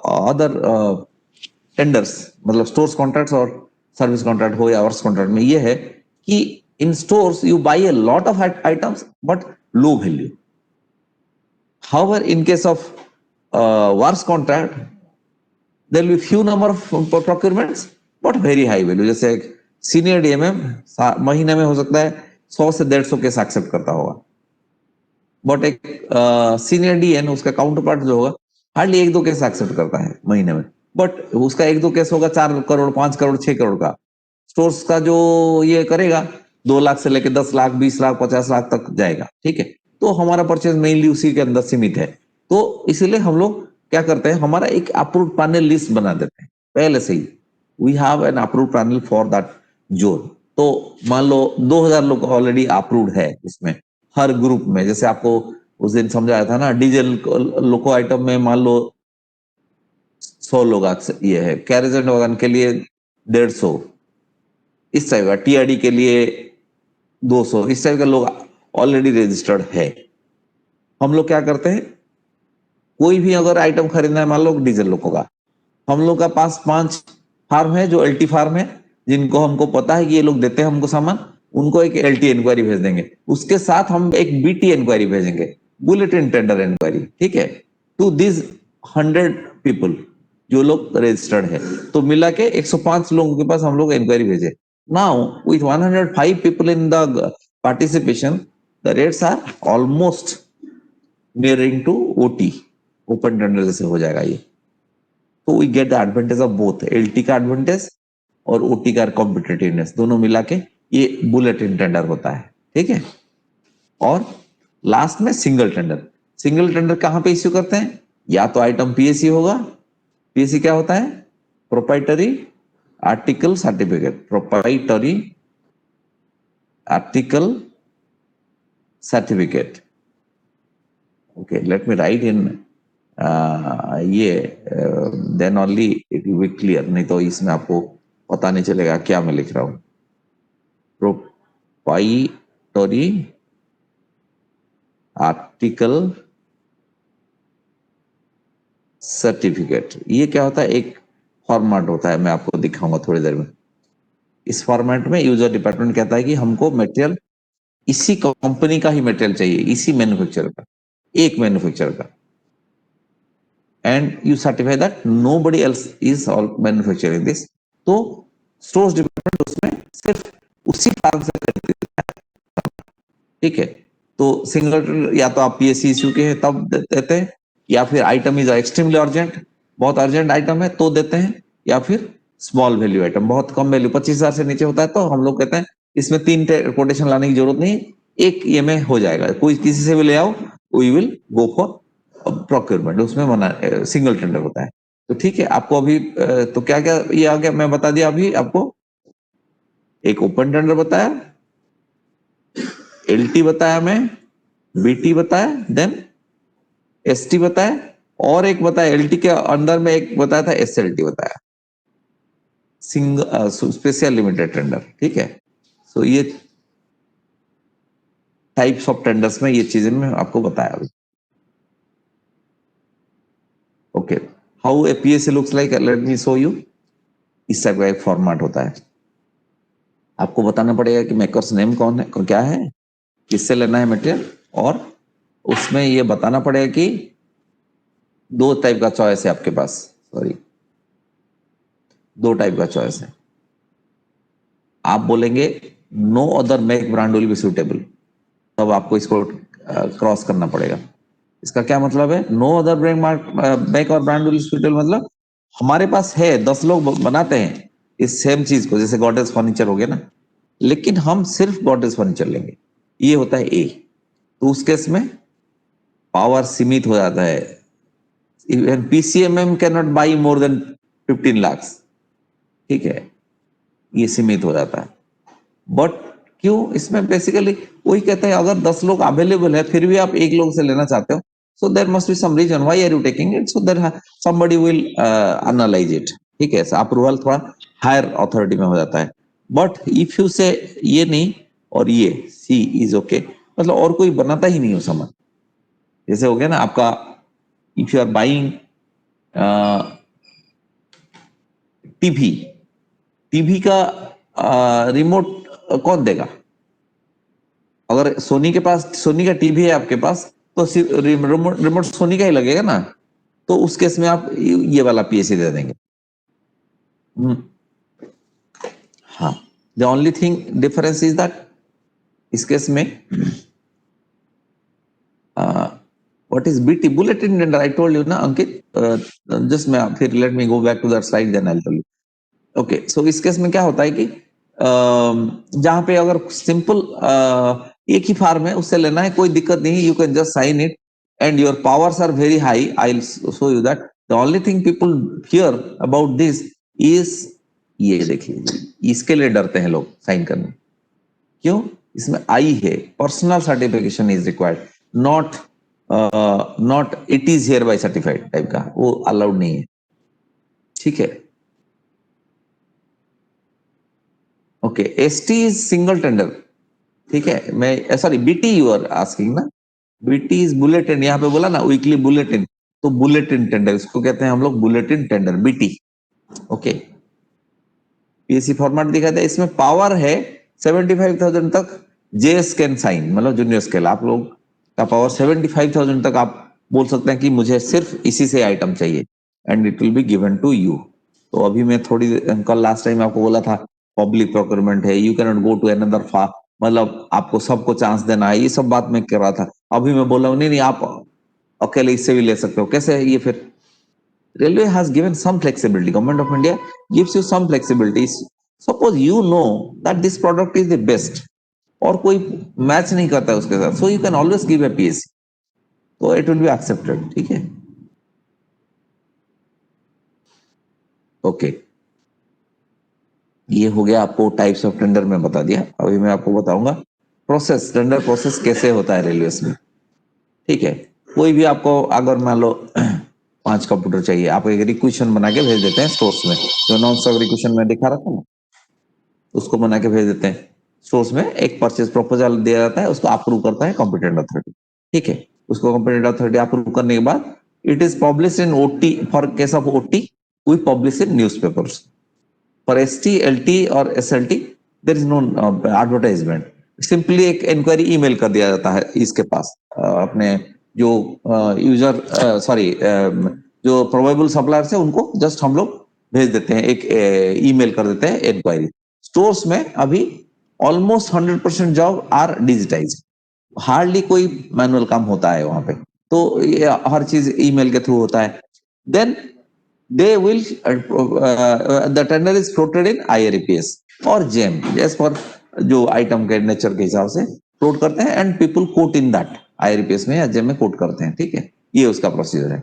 other tenders, मतलब स्टोर्स कॉन्ट्रैक्ट्स और सर्विस कॉन्ट्रैक्ट हो या वर्क्स कॉन्ट्रैक्ट में, ये है कि in stores you buy a lot of items but low value. However, in case of works contract, there will be few number of procurements, but very high value। जैसे एक senior DMM महीने में हो सकता है 100 से 150 केस एक्सेप्ट करता होगा, बट एक सीनियर डीएन उसका काउंटर पार्ट जो होगा हार्डली 1-2 केस एक्सेप्ट करता है महीने में। बट उसका 1-2 केस होगा 4 करोड़, 5 करोड़, 6 करोड़ का। स्टोर्स का जो ये करेगा 2 लाख से लेकर 10 लाख, 20 लाख, 50 लाख तक जाएगा। ठीक है, तो हमारा परचेज मेनली उसी के अंदर सीमित है। तो इसलिए हम लोग क्या करते हैं, हमारा एक अप्रूव पैनल लिस्ट बना देते हैं पहले से ही। We have an approve panel for that zone. तो मान लो 2000 लोग ऑलरेडी अप्रूव्ड है इसमें, हर ग्रुप में। जैसे आपको उस दिन समझाया था ना, डीजल लोको आइटम में मान लो 100 लोग ये है, कैरेज एंड वैगन के लिए 150, इस टाइप का, टीआरडी के लिए 200, इस टाइप का लोग ऑलरेडी रजिस्टर्ड है। हम लोग क्या करते हैं, कोई भी अगर आइटम खरीदना है, मान लो डीजल लोगों का, हम लोग का पास 5 फार्म है जो एलटी फार्म है, जिनको हमको पता है कि ये लोग देते हैं हमको सामान, उनको एक एलटी इंक्वायरी भेज देंगे, उसके साथ हम एक बीटी इंक्वायरी भेजेंगे, बुलेटिन टेंडर इंक्वायरी, ठीक है, टू दिस 100 पीपल जो लोग रजिस्टर्ड है, तो मिला के 105 लोगों के पास हम लोग इंक्वायरी भेजे। Now with 105 people in the participation, the rates are almost nearing to OT, open tender जैसे हो जाएगा ये। तो we get the advantage of both, LT का एडवांटेज और ओटी का कॉम्पिटिटिवनेस, दोनों मिला के ये बुलेटिन टेंडर होता है, ठीक है। और लास्ट में सिंगल टेंडर। सिंगल टेंडर कहां पे इश्यू करते हैं, या तो आइटम पीएससी होगा, पीएससी क्या होता है, proprietary article certificate, proprietary article certificate, okay, let me write in ये, then only it will be clear, नहीं तो इसमें आपको पता नहीं चलेगा क्या मैं लिख रहा हूं। प्रोप्राइटरी आर्टिकल सर्टिफिकेट, ये क्या होता है, एक फॉर्मेट होता है, मैं आपको दिखाऊंगा थोड़ी देर में। इस फॉर्मेट में यूजर डिपार्टमेंट कहता है कि हमको मटेरियल इसी कंपनी का ही मटेरियल चाहिए, इसी मैन्युफैक्चरर का, एक मैन्युफैक्चरर का, and you certify that nobody else is manufacturing this. तो स्टोर्स डिपार्टमेंट उसमें सिर्फ उसी फार्म से खरीदता है, ठीक है। तो सिंगल, या तो आप पीएससी इश्यू के हैं तब देते हैं, या फिर आइटम इज एक्सट्रीमली अर्जेंट, बहुत अर्जेंट आइटम है तो देते हैं, या फिर स्मॉल वैल्यू आइटम, बहुत कम वैल्यू 25,000 से नीचे होता है, तो हम लोग कहते हैं इसमें 3 कोटेशन लाने की जरूरत नहीं, एक ये में हो जाएगा, कोई किसी से भी ले आओ, we will go for procurement, उसमें मना सिंगल टेंडर होता है। तो ठीक है, आपको अभी तो क्या क्या ये आ गया, मैं बता दिया अभी आपको, एक ओपन टेंडर बताया, एलटी बताया मैं, बीटी बताया, देन एसटी बताया, और एक बताया एलटी के अंदर में एक बताया था एसएलटी बताया, सिंगल स्पेशल लिमिटेड टेंडर, ठीक है। सो ये टाइप्स ऑफ टेंडर्स में ये चीजें मैं आपको बताया अभी। Okay, how a PSC looks like, let me show you. इस टाइप का एक फॉर्मेट होता है, आपको बताना पड़ेगा कि मेकर्स नेम कौन है, क्या है, किससे लेना है मटेरियल, और उसमें ये बताना पड़ेगा कि 2 टाइप का चॉइस है आपके पास, सॉरी 2 टाइप का चॉइस है। आप बोलेंगे no other make brand will be suitable, तब आपको इसको क्रॉस करना पड़ेगा। इसका क्या मतलब है, नो अदर मेक और ब्रांड विल सुटेबल, मतलब हमारे पास है, 10 लोग बनाते हैं इस सेम चीज को, जैसे गॉडरेज फर्नीचर हो गया ना, लेकिन हम सिर्फ गॉडरेज फर्नीचर लेंगे, ये होता है ए। तो उस केस में पावर सीमित हो जाता है, even PCMM can not buy more than 15 lakh, ठीक है, ये सीमित हो जाता है। बट क्यों, इसमें बेसिकली वही कहते हैं, अगर 10 लोग अवेलेबल है फिर भी आप एक लोग से लेना चाहते हो, so there must be some reason why are you taking it, so there somebody will analyse it, ठीक है। अप्रूवल थोड़ा हायर अथॉरिटी में हो जाता है। बट इफ यू से ये नहीं और ये सी इज ओके, मतलब और कोई बनाता ही नहीं हो सामान, जैसे हो गया ना आपका, if you are buying TV, TV का रिमोट कौन देगा, अगर सोनी के पास, सोनी का टीवी है आपके पास, तो रिमोट सोनी का ही लगेगा ना, तो उस केस में आप ये वाला पीएससी दे देंगे। हाँ, the only thing difference is that इस केस में what is BT, bulletin tender, I told you ना अंकित, जस्ट मैं फिर let me go back to that slide then I will tell you. Okay, so इस case में क्या होता है कि जहां पे अगर सिंपल एक ही फार्म है उससे लेना है, कोई दिक्कत नहीं, you can just sign it and your powers are very high, I will show you that. The only thing people hear about this is, ये देखिए, इसके लिए डरते हैं लोग साइन करने, क्यों, इसमें आई है, personal certification is required, not not it is here by certified type का, वो अलाउड नहीं है। ठीक है। Okay, ST is single tender, ठीक है। मैं sorry, BT you are asking ना? बीटी इज बुलेटिन, यहाँ पे बोला ना वीकली बुलेटिन, तो बुलेटिन टेंडर इसको कहते हैं हम लोग, bulletin tender BT. Okay, PSC format दिखा था, इसमें पावर है 75,000 तक। जेएस कैन साइन, मतलब जूनियर स्केल, आप लोग का पावर 75,000 तक आप बोल सकते हैं कि मुझे सिर्फ इसी से आइटम चाहिए, and it will be given to you. तो अभी मैं थोड़ी कल लास्ट टाइम आपको बोला था पब्लिक प्रोक्योरमेंट है, you can not go to another फा, मतलब आपको सबको चांस देना है, ये सब बात मैं कर रहा था। अभी मैं बोला हूँ नहीं नहीं, आप अकेले इससे भी ले सकते हो, कैसे है ये फिर? Railway has given some flexibility. Government of India gives you some flexibilities. Suppose you know that this product is the best, और कोई मैच नहीं करता है उसके साथ, so you can always give a PSC. तो it will be accepted. ठीक है? ओके, ये हो गया आपको टाइप्स ऑफ टेंडर में बता दिया। अभी मैं आपको बताऊंगा प्रोसेस, टेंडर प्रोसेस कैसे होता है रेलवेज में। ठीक है, कोई भी आपको अगर मान लो 5 कंप्यूटर चाहिए, आप एक रिक्वेशन बना के भेज देते हैं स्टोर्स में, जो नॉन स्टॉक रिक्वेशन में दिखा रखा ना, उसको बना के भेज देते हैं सोर्स में। एक परचेज प्रपोजल दिया जाता है, उसको अप्रूव करता है कॉम्पिटेंट अथॉरिटी। ठीक है, उसको कॉम्पिटेंट अथॉरिटी अप्रूव करने के बाद it is publish in OT. For case of OT we publish in newspapers. For ST, LT और SLT there is no advertisement. Simply एक इंक्वायरी ईमेल कर दिया जाता है इसके पास, अपने जो यूजर सॉरी जो प्रोबेबल सप्लायर है उनको जस्ट हम लोग भेज देते हैं, एक ईमेल कर देते हैं इंक्वायरी। स्टोर्स में अभी almost 100% job are digitise, hardly कोई मैनुअल काम होता है वहां पे, तो ये हर चीज ईमेल के थ्रू होता है। Then they will the tender is floated in IRPS और जेम, जैस फॉर जो आइटम के नेचर के हिसाब से फ्लोट करते हैं, and people quote in that IRPS में या जेम में कोट करते हैं। ठीक है, ये उसका प्रोसीजर है।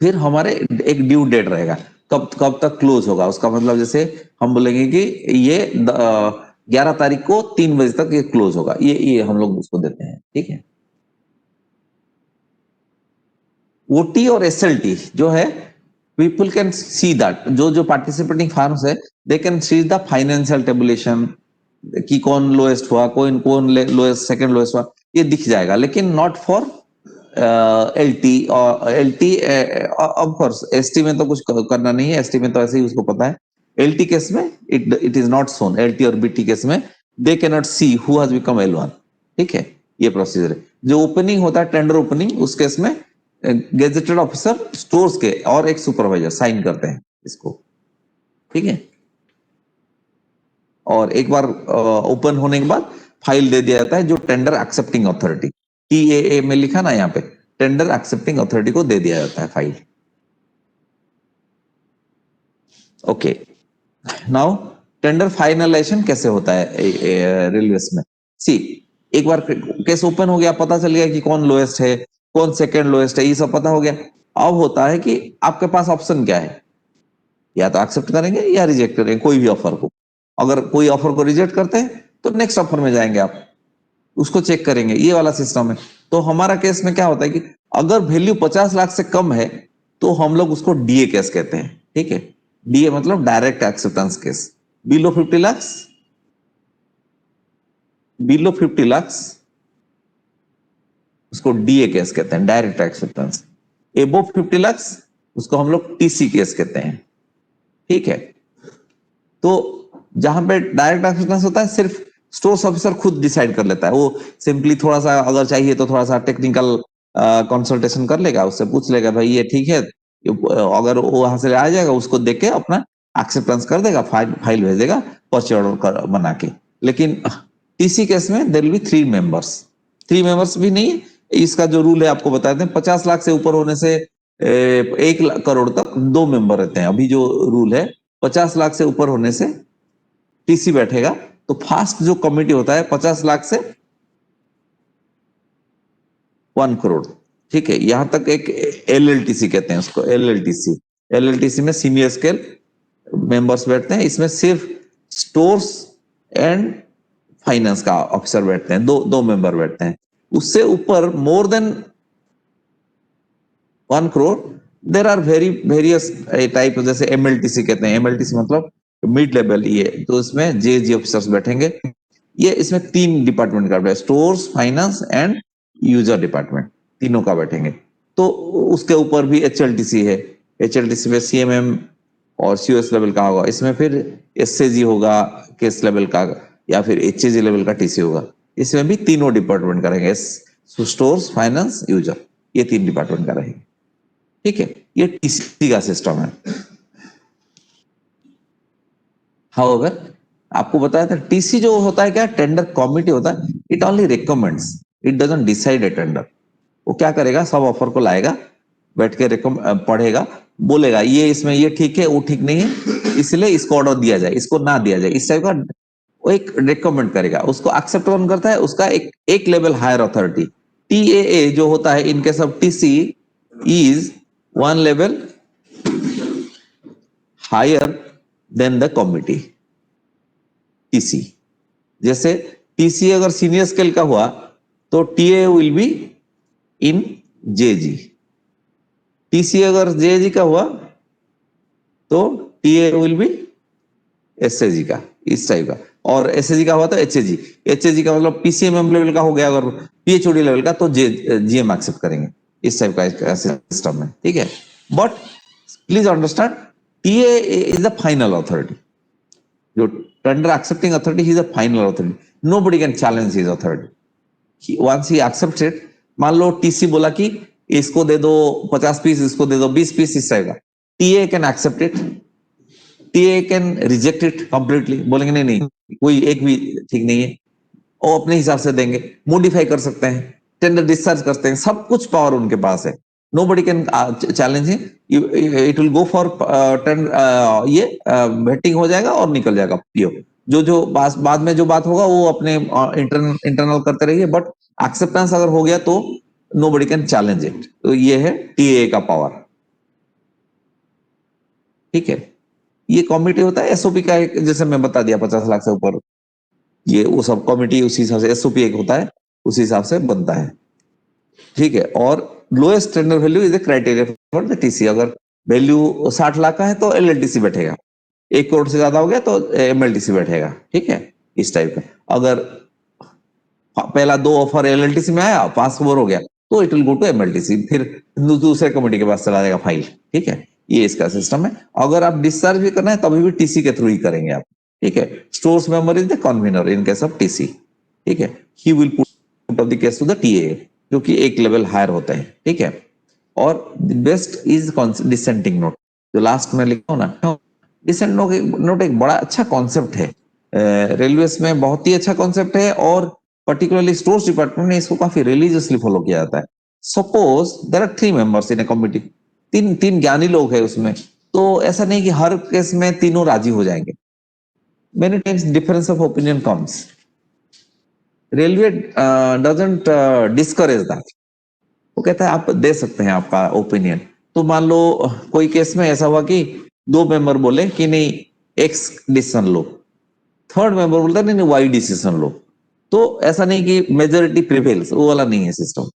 फिर हमारे एक ड्यू डेट रहेगा, कब कब तक क्लोज होगा, उसका मतलब जैसे हम बोलेंगे कि ये 11 तारीख को 3 बजे तक ये क्लोज होगा, ये हम लोग उसको देते हैं। ठीक है, ओटी और एसएलटी जो है, पीपल कैन सी दैट, जो जो पार्टिसिपेटिंग फार्म्स है they can see the financial tabulation कि कौन लोएस्ट हुआ, कौन कौन लोएस्ट, सेकंड लोएस्ट हुआ, ये दिख जाएगा, लेकिन नॉट फॉर एलटी। और एलटी ऑफ कोर्स, एसटी में तो कुछ करना नहीं है, एसटी में तो ऐसे ही उसको पता है। एलटी केस में it is not soon, LT और बीटी केस में they can not see who has become L1। ठीक है, ये प्रोसीजर है। जो ओपनिंग होता है टेंडर ओपनिंग, उस केस में गेजेटेड ऑफिसर स्टोर्स के और एक सुपरवाइजर साइन करते हैं इसको। ठीक है, और एक बार ओपन होने के बाद फाइल दे दिया जाता है जो टेंडर एक्सेप्टिंग अथॉरिटी, टीएए में लिखा ना यहाँ पे, टेंडर एक्सेप्टिंग अथॉरिटी को दे दिया जाता है file. Okay, now tender finalisation कैसे होता है रेलवेज में? सी, एक बार केस ओपन हो गया, पता चल गया कि कौन लोएस्ट है, कौन सेकंड लोएस्ट है, ये सब पता हो गया। अब होता है कि आपके पास ऑप्शन क्या है, या तो एक्सेप्ट करेंगे या रिजेक्ट करेंगे कोई भी ऑफर को। अगर कोई ऑफर को रिजेक्ट करते हैं तो नेक्स्ट ऑफर में जाएंगे आप, उसको चेक करेंगे, ये वाला सिस्टम है। तो हमारा केस में क्या होता है कि अगर वैल्यू 50 लाख से कम है तो हम लोग उसको डीए केस कहते हैं। ठीक है, डीए मतलब direct acceptance case. Below 50 lakh, below 50 lakh उसको डीए केस कहते हैं, डायरेक्ट एक्सेप्टेंस। एबो 50 लाख उसको हम लोग टीसी केस कहते हैं। ठीक है, तो जहां पे डायरेक्ट एक्सेप्टेंस होता है सिर्फ स्टोर्स ऑफिसर खुद डिसाइड कर लेता है, वो सिंपली थोड़ा सा अगर चाहिए तो थोड़ा सा टेक्निकल कंसल्टेशन कर लेगा, उससे पूछ लेगा भाई ये ठीक है, अगर वो वहां से आ जाएगा उसको देख के अपना एक्सेप्टेंस कर देगा, फाइल भेज देगा परचेज ऑर्डर बना के। लेकिन टीसी केस में there will be 3 members, 3 members भी नहीं, इसका जो रूल है आपको बता दें, 50 लाख से ऊपर होने से 1 करोड़ तक 2 मेंबर रहते हैं। अभी जो रूल है 50 लाख से ऊपर होने से टीसी बैठेगा, तो फास्ट जो कमिटी होता है 50 लाख से 1 करोड़। ठीक है, यहां तक एक एलएलटीसी कहते हैं उसको, एलएलटीसी। एलएलटीसी में सीनियर स्केल मेंबर्स बैठते हैं, इसमें सिर्फ स्टोर्स एंड फाइनेंस का ऑफिसर बैठते हैं, दो दो मेंबर बैठते हैं। उससे ऊपर more than 1 crore there are various type, जैसे एमएलटीसी कहते हैं, एमएलटीसी मतलब मिड लेवल, ये तो इसमें जेजी ऑफिसर्स बैठेंगे। ये इसमें 3 डिपार्टमेंट का, stores, finance and user department, तीनों का बैठेंगे। तो उसके ऊपर भी एचएलटीसी है, एचएलटीसी में सीएमएम और सीओएस लेवल का होगा, इसमें फिर एसएजी होगा केस लेवल का, या फिर एचएजी लेवल का टीसी होगा। इसमें भी तीनों डिपार्टमेंट का रहेंगे, स्टोर्स, फाइनेंस, यूजर, ये 3 डिपार्टमेंट का रहेंगे। ठीक है, ये टीसी का सिस्टम है। हाउएवर, आपको बताया था टीसी जो होता है क्या, टेंडर कमिटी होता है, it only recommends, it doesn't decide A tender. वो क्या करेगा, सब ऑफर को लाएगा, बैठ के पढ़ेगा, बोलेगा ये इसमें ये ठीक है, वो ठीक नहीं है, इसलिए इसको ऑर्डर दिया जाए, इसको ना दिया जाए, इस टाइप का वो एक रिकमेंड करेगा। उसको एक्सेप्ट कौन करता है, उसका एक लेवल हायर अथॉरिटी, टीएए जो होता है इनके सब, TC is 1 level higher than the committee, TC. जैसे टीसी अगर सीनियर स्केल का हुआ तो TA will be in JG, TC अगर जेजी का हुआ तो टीए विल बी एसएजी का, इस टाइप का। और एसएजी का हुआ तो एचएजी, एचएजी का मतलब पीसीएमएम लेवल का हो गया, अगर पीएचओडी लेवल का तो जीएम एक्सेप्ट करेंगे, इस टाइप का सिस्टम है। ठीक है, but please understand, TA is the final authority, जो tender accepting authority, he is the final authority, nobody can challenge his authority. Once he accepts it, मान लो टीसी बोला कि इसको दे दो 50 पीस, इसको दे दो 20 पीस, इस टाइप का, TA can accept it, TA can reject it completely, बोलेंगे नहीं नहीं कोई एक भी ठीक नहीं है, वो अपने हिसाब से देंगे, मॉडिफाई कर सकते हैं, टेंडर डिस्चार्ज करते हैं, सब कुछ पावर उनके पास है, nobody can challenge him, it will go for ये भेटिंग हो जाएगा और निकल जाएगा पीओ। जो बाद में जो बात होगा वो अपने इंटरनल करते रहिए, बट एक्सेप्टेंस अगर हो गया तो नोबडी कैन चैलेंज इट। तो ये है टीए का पावर। ठीक है, ये कमिटी होता है एसओपी का एक, जैसे मैं बता दिया 50 लाख से ऊपर, ये वो सब कमिटी उसी हिसाब से, एसओपी एक होता है उसी हिसाब से बनता है। ठीक है, और lowest tender value is the criteria for the TC. अगर वैल्यू 60 लाख का है तो एलएलटीसी बैठेगा, 1 करोड़ से ज्यादा हो गया तो एमएलटीसी बैठेगा। ठीक है, इस टाइप का। अगर पहला 2 ऑफर एलएलटीसी में आया, 5 करोड़ हो गया, तो इट विल गो टू एमएलटीसी, फिर दूसरे कमेटी के पास चला जाएगा फाइल। ठीक है, ये इसका सिस्टम है। अगर आप डिस्चार्ज भी करना है तभी भी टीसी के थ्रू ही करेंगे आप। ठीक है, stores member is the convener in case of TC. ठीक है, he will put off the case to the TA, जो कि एक लेवल हायर होता है। ठीक है, और बेस्ट इज डिसेंटिंग नोट, जो लास्ट में लिखा हो ना, डिसेंट नोट एक बड़ा अच्छा कॉन्सेप्ट है, रेलवेज में बहुत ही अच्छा कॉन्सेप्ट है, और पर्टिकुलरली स्टोर्स डिपार्टमेंट में इसको काफी रिलीजियसली फॉलो किया जाता है। Suppose there are 3 members in a committee, तीन तीन ज्ञानी लोग हैं उसमें, तो ऐसा नहीं कि हर केस में तीनों राजी हो जाएंगे, many times difference of opinion comes, railway doesn't discourage that, वो कहता है आप दे सकते हैं आपका ओपिनियन। तो मान लो कोई केस में ऐसा हुआ कि 2 मेंबर बोले कि नहीं एक्स डिसीजन लो, थर्ड मेंबर बोलता है नहीं नहीं वाई डिसीजन लो, तो ऐसा नहीं कि मेजोरिटी प्रिवेल्स, वो वाला नहीं है system.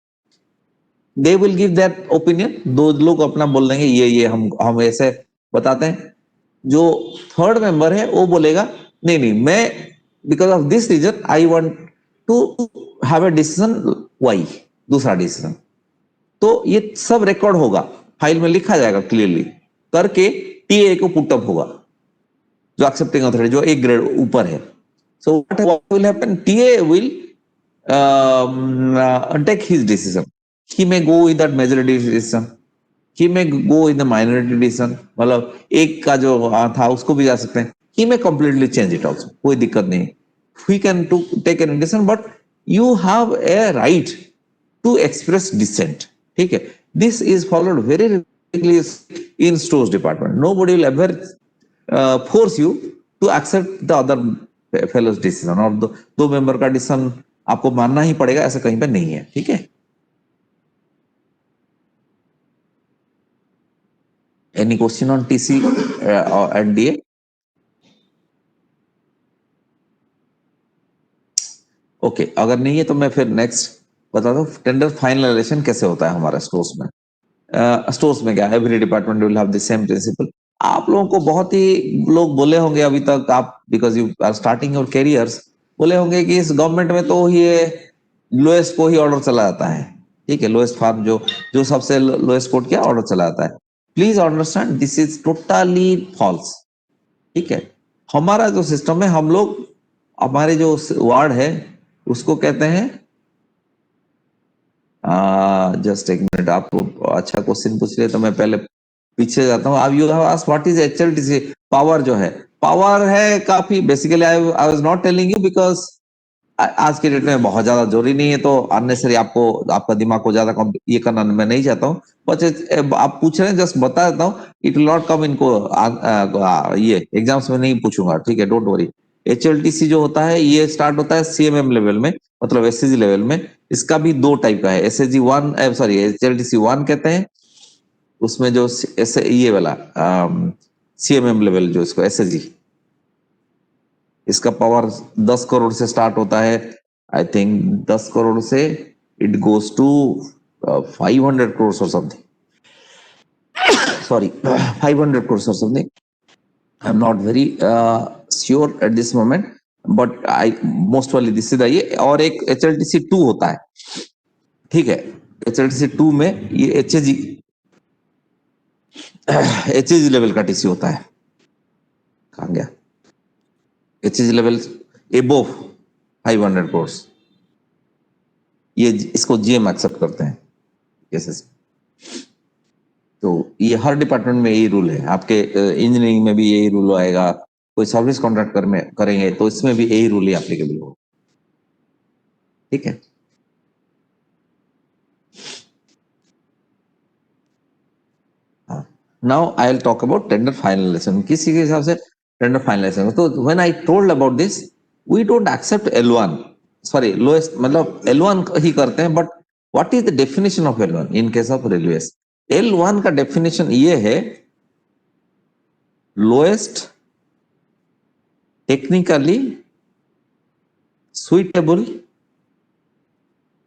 They will give that opinion, 2 लोग अपना बोल देंगे ये हम ऐसे बताते हैं। जो थर्ड मेंबर है वो बोलेगा नहीं नहीं मैं because of this reason I want to have a decision Y, दूसरा डिसीजन। तो ये सब रिकॉर्ड होगा, फाइल में लिखा जाएगा क्लियरली करके, टीए को पुटअप होगा, जो एक्सेप्टिंग अथॉरिटी जो एक ग्रेड ऊपर है। So what will happen, TA will take his decision, he may go with that majority decision, he may go with the minority decision, मतलब एक का जो था उसको भी जा सकते हैं, he may completely change it also, कोई दिक्कत नहीं, we can to take an decision, but you have a right to express dissent। ठीक है, this is followed very rigidly in stores department, nobody will ever force you to accept the other fellow's decision, और दो member का decision आपको मानना ही पड़ेगा, ऐसा कहीं पे नहीं है। ठीक है, any question on TC and DA? Okay, अगर नहीं है तो मैं फिर नेक्स्ट बता दूं टेंडर फाइनलाइजेशन कैसे होता है हमारे स्टोर्स में। स्टोर्स में क्या, every department will have the same principle. आप लोगों को बहुत ही लोग बोले होंगे अभी तक, आप because you are starting your careers, बोले होंगे कि इस गवर्नमेंट में तो ये लोएस्ट को ही ऑर्डर चला जाता है, ठीक है, लोएस्ट फार्म जो सबसे लोएस्ट कोड क्या ऑर्डर चला जाता है। Please understand this is totally false, ठीक है। हमारा जो सिस्टम है, हम लोग हमारे जो वार्ड है उसको कहते हैं, जस्ट एक मिनट, आप अच्छा क्वेश्चन पूछ रहे तो मैं पहले पीछे जाता हूँ। अब you have asked what is HLTC power, जो है पावर है काफी, basically I was not telling you because आज के डेट में बहुत ज्यादा जरूरी नहीं है, तो अननेसरी आपको आपका दिमाग को ज्यादा ये करना मैं नहीं चाहता हूँ। बस आप पूछ रहे हैं, जस्ट बता देता हूँ, इट विल नॉट कम इनको ये एग्जाम्स में नहीं पूछूंगा, ठीक है, डोंट वरी। एचएलटीसी जो होता है ये स्टार्ट होता है सीएमएम लेवल में, मतलब एसएसजी लेवल में। इसका भी दो टाइप का है, एसएसजी वन, सॉरी एचएलटीसी वन कहते हैं, उसमें जो ऐसे ये वाला सीएमएम लेवल जो इसको एसएसजी, इसका पावर 10 करोड़ से स्टार्ट होता है, आई थिंक 10 करोड़ से इट गोज टू 500 करोड़ और समथिंग, सॉरी 500 करोड़ और something, I am not very sure at this moment, but I most वाली दिस इज ये। और एक एचएलटीसी 2 होता है, ठीक है, एचएलटीसी 2 में ये एचएजी लेवल का टीसी होता है, कहाँ गया, एचएजी लेवल एबोव 500 करोड़, ये इसको जीएम एक्सेप्ट करते हैं केसेस। तो ये हर डिपार्टमेंट में यही रूल है, आपके इंजीनियरिंग में भी यही रूल आएगा, कोई सर्विस कॉन्ट्रैक्ट करेंगे तो इसमें भी यही रूल ही एप्लीकेबल होगा, ठीक है। Now I will talk about tender finalisation, किसी के हिसाब से टेंडर फाइनलाइजेशन। तो when I told about this, we don't accept L1, sorry lowest, मतलब L1 ही करते हैं, but what is the definition of L1 in case of railways? L1 का डेफिनेशन ये है, लोएस्ट टेक्निकली सुइटेबल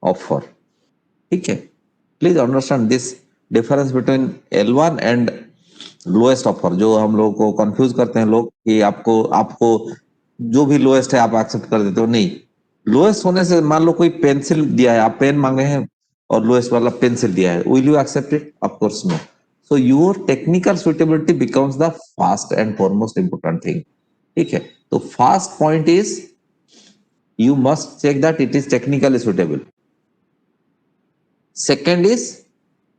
ऑफर, ठीक है। Please understand this difference between L1 and lowest offer, जो हम लोग को कंफ्यूज करते हैं लोग कि आपको आपको जो भी लोएस्ट है आप एक्सेप्ट कर देते हो, नहीं। लोएस्ट होने से, मान लो कोई पेंसिल दिया है, आप पेन मांगे हैं और लोएस्ट वाला पेंसिल दिया है, will you accept it? Of course no. So your technical suitability becomes the first and foremost important thing, ठीक है। तो first point is you must check that it is technically suitable. Second is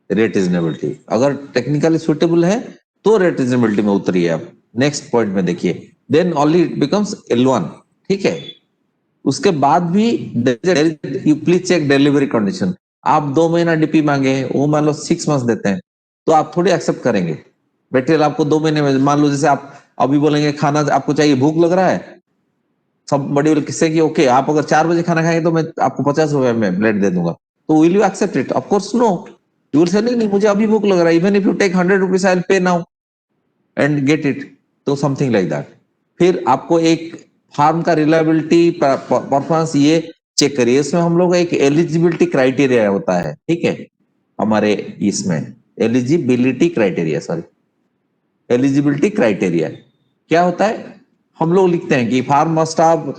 rate reasonability, अगर technically suitable है तो rate reasonability में उतरिए आप, next point में देखिए, then only it becomes L1, ठीक है। उसके बाद भी you please check delivery condition, आप 2 महीना डीपी मांगे, वो मान लो 6 मंथ्स देते हैं, तो आप थोड़ी एक्सेप्ट करेंगे। मटेरियल आपको 2 महीने में, मान लो जैसे आप अभी बोलेंगे खाना आपको चाहिए, भूख लग रहा है, सब बड़ी किससे कि ओके आप अगर 4 बजे खाना खाएंगे तो मैं आपको 50 रुपए में प्लेट दे दूंगा, तो will you accept it? Of course no, you will say नहीं, मुझे अभी भूख लग रहा है, even if you take 100 rupees I will pay now and get it, तो समथिंग लाइक दैट। फिर आपको एक फार्म का रिलायबिलिटी परफॉर्मेंस ये चेक करिए, इसमें हम लोग एक एलिजिबिलिटी क्राइटेरिया होता है, ठीक है, हमारे इसमें eligibility criteria, sorry eligibility criteria क्या होता है? हम लोग लिखते हैं कि firm must have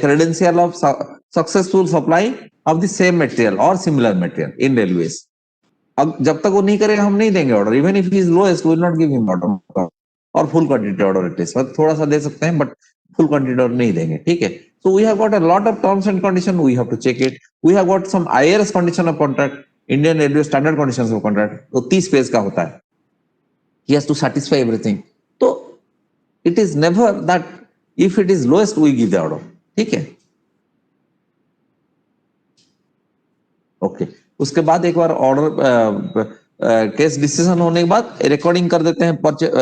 credential of successful supply of the same material और सिमिलर मटेरियल इन रेलवेज। अब जब तक वो नहीं करेगा हम नहीं देंगे order, even if he is lowest we will not give him order, और full quantity order at least, थोड़ा सा दे सकते हैं बट फुल क्वांटिटी ऑर्डर नहीं देंगे, ठीक है। So we have got a lot of terms and condition, we have to check it, we have got some IRS condition of contract, Indian railway standard conditions of contract, तो 30 page का होता है, he has to satisfy everything, तो it is never that if it is lowest we give the order, ठीक है, okay. उसके बाद एक बार ऑर्डर केस डिसीजन होने के बाद रिकॉर्डिंग कर देते हैं,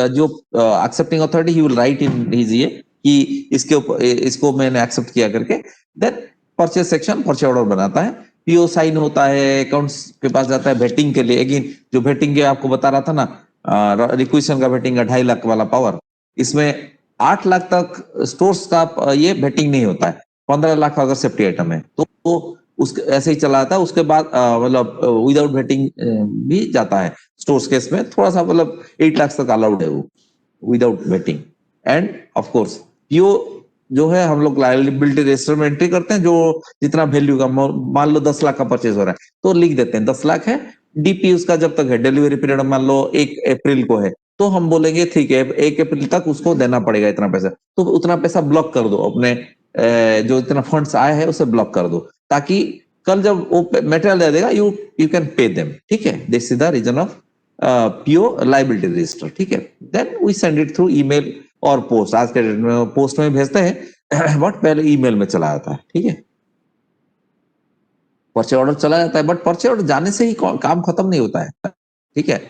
जो accepting authority he will write in his ये कि इसके ऊपर इसको मैंने एक्सेप्ट किया करके, then purchase section purchase order बनाता है, पीओ साइन होता है, अकाउंट्स के पास जाता है वेटिंग के लिए, अगेन जो वेटिंग के आपको बता रहा था ना, रिक्वेशन का वेटिंग 2.5 लाख वाला पावर, इसमें 8 लाख तक स्टोर्स का ये वेटिंग नहीं होता है, 15 लाख अगर सेफ्टी आइटम है तो उसके ऐसे ही चला जाता है, उसके बाद मतलब विदाउट वेटिंग भी जाता है। स्टोर्स केस में थोड़ा सा मतलब 8 लाख तक अलाउड है वो without waiting. End of course PO जो है हम लोग लायबिलिटी रजिस्टर में एंट्री करते हैं, जो जितना वैल्यू का, मान लो 10 लाख का परचेज हो रहा है तो लिख देते हैं 10 लाख है। डीपी उसका जब तक है, डिलीवरी पीरियड मान लो 1 अप्रैल को है, तो हम बोलेंगे ठीक है 1 अप्रैल तक उसको देना पड़ेगा इतना पैसा, तो उतना पैसा ब्लॉक कर दो अपने जो इतना फंड्स आए हैं उसे ब्लॉक कर दो, ताकि कल जब वो मेटेरियल दे देगा you you can pay them. ठीक है, this is the reason of PO liability register. ठीक है, then we send it through email और पोस्ट। आज के डेट में पोस्ट में भेजते हैं बट पहले ईमेल में चला जाता है। ठीक है, परचे ऑर्डर चला जाता है, बट परचे ऑर्डर जाने से ही काम खत्म नहीं होता है। ठीक है,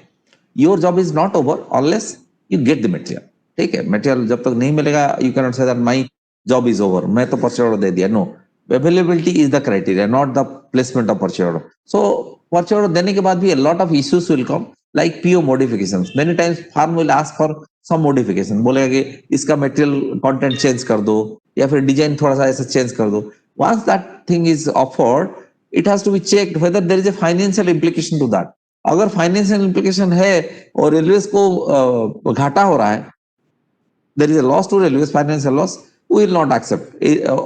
your job is not over unless you get the material. ठीक है, मटेरियल जब तक नहीं मिलेगा you can not say that my job is over, मैं तो परचे ऑर्डर दे दिया। No, availability is the criteria, not the placement of purchase order. So purchase order देने के बाद भी a lot of issues will come like PO modifications. Many times farm will ask for some modification, बोलेगा कि इसका material content change कर दो या फिर डिजाइन थोड़ा सा ऐसा चेंज कर दो। once that thing is offered, it has to be checked whether there is a financial implication to that. अगर फाइनेंशियल इम्प्लीकेशन है और रेलवेज को घाटा हो रहा है, there is a loss to railways, financial loss, we will not accept,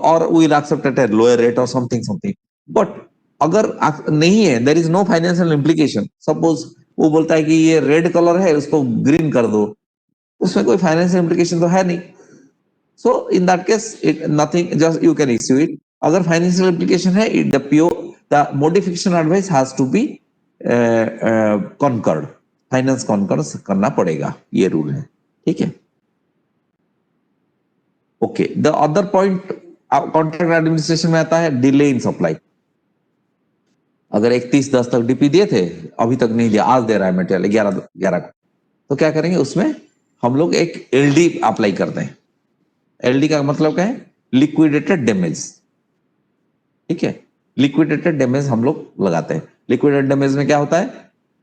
or we will accept at a lower rate or something. But अगर नहीं है, there is no financial implication, suppose वो बोलता है कि ये रेड कलर है उसको ग्रीन कर दो, उसमें कोई फाइनेंशियल इम्प्लीकेशन तो है नहीं। So in that case it nothing, just you can issue it. अगर फाइनेंशियल इम्प्लीकेशन है, it the PO the modification advice has to be concurred, finance concur करना पड़ेगा, ये रूल है। ठीक है, okay. The other point contract administration में आता है डिले इन सप्लाई। अगर 31/10 तक डीपी दिए थे, अभी तक नहीं दिया, आज दे रहा है मटेरियल 11 को, तो क्या करेंगे उसमें हम लोग एक एलडी अप्लाई करते हैं। एलडी का मतलब क्या है? Liquidated damage. ठीक है, लिक्विडेटेड डैमेज हम लोग लगाते हैं। लिक्विडेटेड डैमेज में क्या होता है?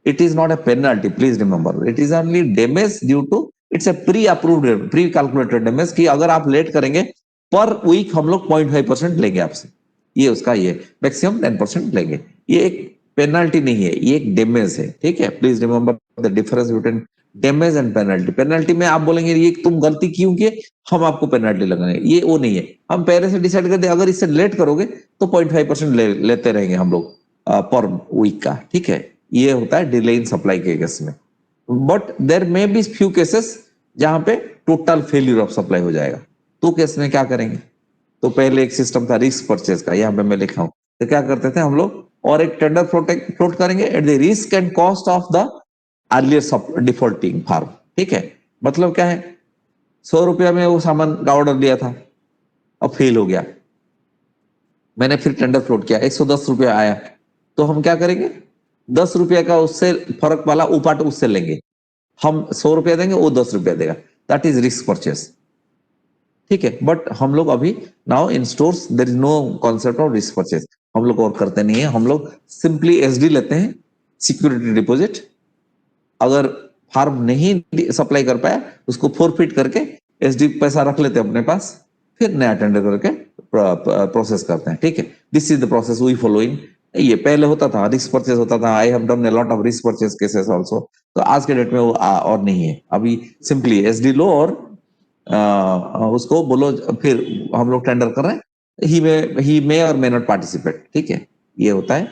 It is not a penalty, please remember, it is only damage due to, it's a pre approved pre calculated damage, कि अगर आप लेट करेंगे पर वीक हम लोग 0.5% लेंगे आपसे, ये उसका ये मैक्सिमम 10% लेंगे। ये एक पेनल्टी नहीं है, ये एक डैमेज है। ठीक है, please remember the difference between damage and penalty. Penalty में आप बोलेंगे ये तुम गलती क्यों किए, हम आपको पेनल्टी लगाएंगे, ये वो नहीं है। हम पहले से डिसाइड कर दे अगर इससे लेट करोगे तो 0.5% लेते रहेंगे हम लोग पर वीक का। ठीक है, ये होता है डिले इन सप्लाई के केस में। But there may be few cases जहां पे टोटल फेल्यूर ऑफ सप्लाई हो जाएगा, तो केस में क्या करेंगे? तो पहले एक सिस्टम था रिस्क परचेज का, यहाँ पे मैं लिखा हूं, तो क्या करते थे हम लोग, और एक टेंडर फ्लोट करेंगे at the risk and cost of the earlier defaulting firm. ठीक है, मतलब क्या है, 100 रुपया में वो सामान का ऑर्डर दिया था, अब फेल हो गया, मैंने फिर टेंडर फ्लोट किया, 110 रुपया आया, तो हम क्या करेंगे? 10 रुपया का उससे फर्क वाला उपाट उससे लेंगे, हम 100 रुपया देंगे, वो 10 रुपया देगा, दैट इज रिस्क परचेस। ठीक है, बट हम लोग अभी now in stores there is no concept of risk purchase, हम लोग और करते नहीं है, हम लोग सिंपली एसडी लेते हैं, सिक्योरिटी डिपॉजिट। अगर फार्म नहीं सप्लाई कर पाया उसको फोरफिट करके एसडी पैसा रख लेते हैं अपने पास, फिर नया टेंडर करके प्रोसेस करते हैं। ठीक है, this is the process we following. ये पहले होता था, रिस्क परचेस होता था, I have done a lot of risk purchase cases also, तो आज के डेट में वो और नहीं है, अभी सिंपली एसडी लो और उसको बोलो, फिर हम लोग टेंडर कर रहे हैं, ही मे और मे नॉट पार्टिसिपेट। ठीक है, ये होता है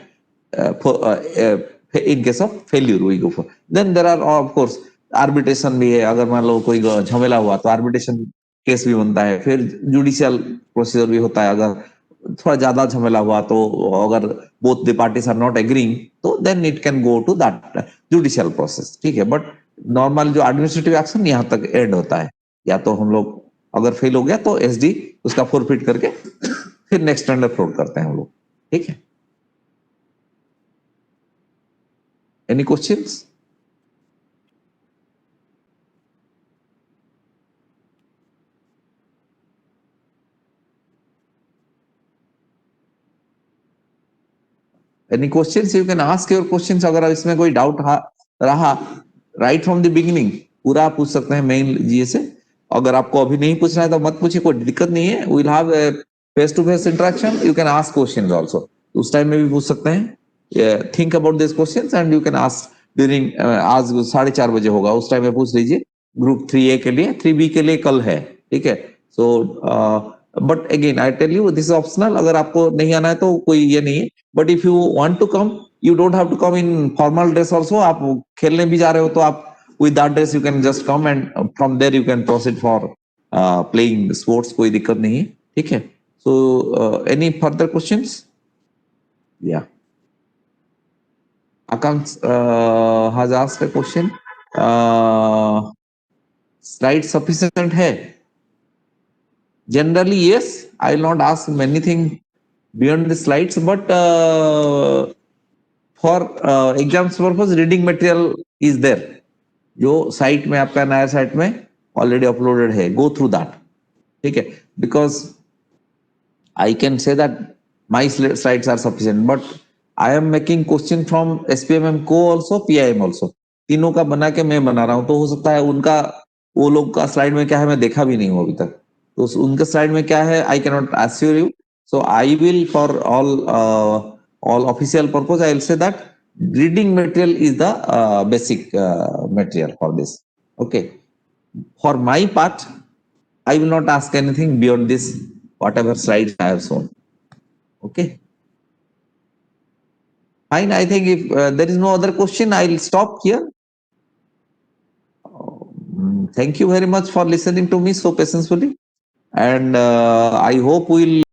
in case of failure we go for, then there are of course arbitration भी है, अगर मान लो कोई झमेला हुआ तो arbitration केस भी बनता है, फिर जुडिशियल प्रोसीजर भी होता है, अगर थोड़ा ज्यादा झमेला हुआ तो अगर both the parties are not agreeing तो then it can go to that judicial process. ठीक है, बट नॉर्मल जो एडमिनिस्ट्रेटिव एक्शन यहाँ तक एंड होता है, या तो हम लोग अगर फेल हो गया तो एसडी उसका फोरफिट करके फिर नेक्स्ट टेंडर फ्लोट करते हैं हम लोग। ठीक है, any questions? Any questions? You can ask your questions, अगर इसमें कोई डाउट रहा राइट फ्रॉम द बिगिनिंग, पूरा पूछ सकते हैं मेन जीए से। अगर आपको अभी नहीं पूछना है तो मत पूछिए, कोई दिक्कत नहीं है, we'll have a face to face interaction, you can ask questions also, तो उस टाइम में भी पूछ सकते हैं। Think about this questions and you can ask during, आज 4:30 बजे होगा, उस टाइम में पूछ लीजिए। ग्रुप 3A के लिए, 3B के लिए कल है, ठीक है। So but again I tell you this is optional, अगर आपको नहीं आना है तो कोई ये नहीं है। But if you want to come, you don't have to come in formal dress also. आप खेलने भी जा रहे हो तो आप with that dress you can just come and from there you can proceed for playing sports, कोई दिक्कत नहीं है, ठीक है। So any further questions? या Akansh has asked a question. Slide sufficient है? Generally, yes. I will not ask many things beyond the slides, but for exams purpose, reading material is there. जो site में आपका नया site में already uploaded है, go through that, ठीक है। Because I can say that my slides are sufficient, but I am making question from SPMM co also, PIM also. तीनों का बना के मैं बना रहा हूं, तो हो सकता है उनका, वो लोग का स्लाइड में क्या है मैं देखा भी नहीं हूं अभी तक, तो उनके स्लाइड में क्या है I can not assure you. So I will for all official purpose I will say that reading material is the basic material for this. Okay. For my part, I will not ask anything beyond this, whatever slides I have shown. Okay. Fine. I think if there is no other question, I will stop here. Thank you very much for listening to me so patiently. And I hope we will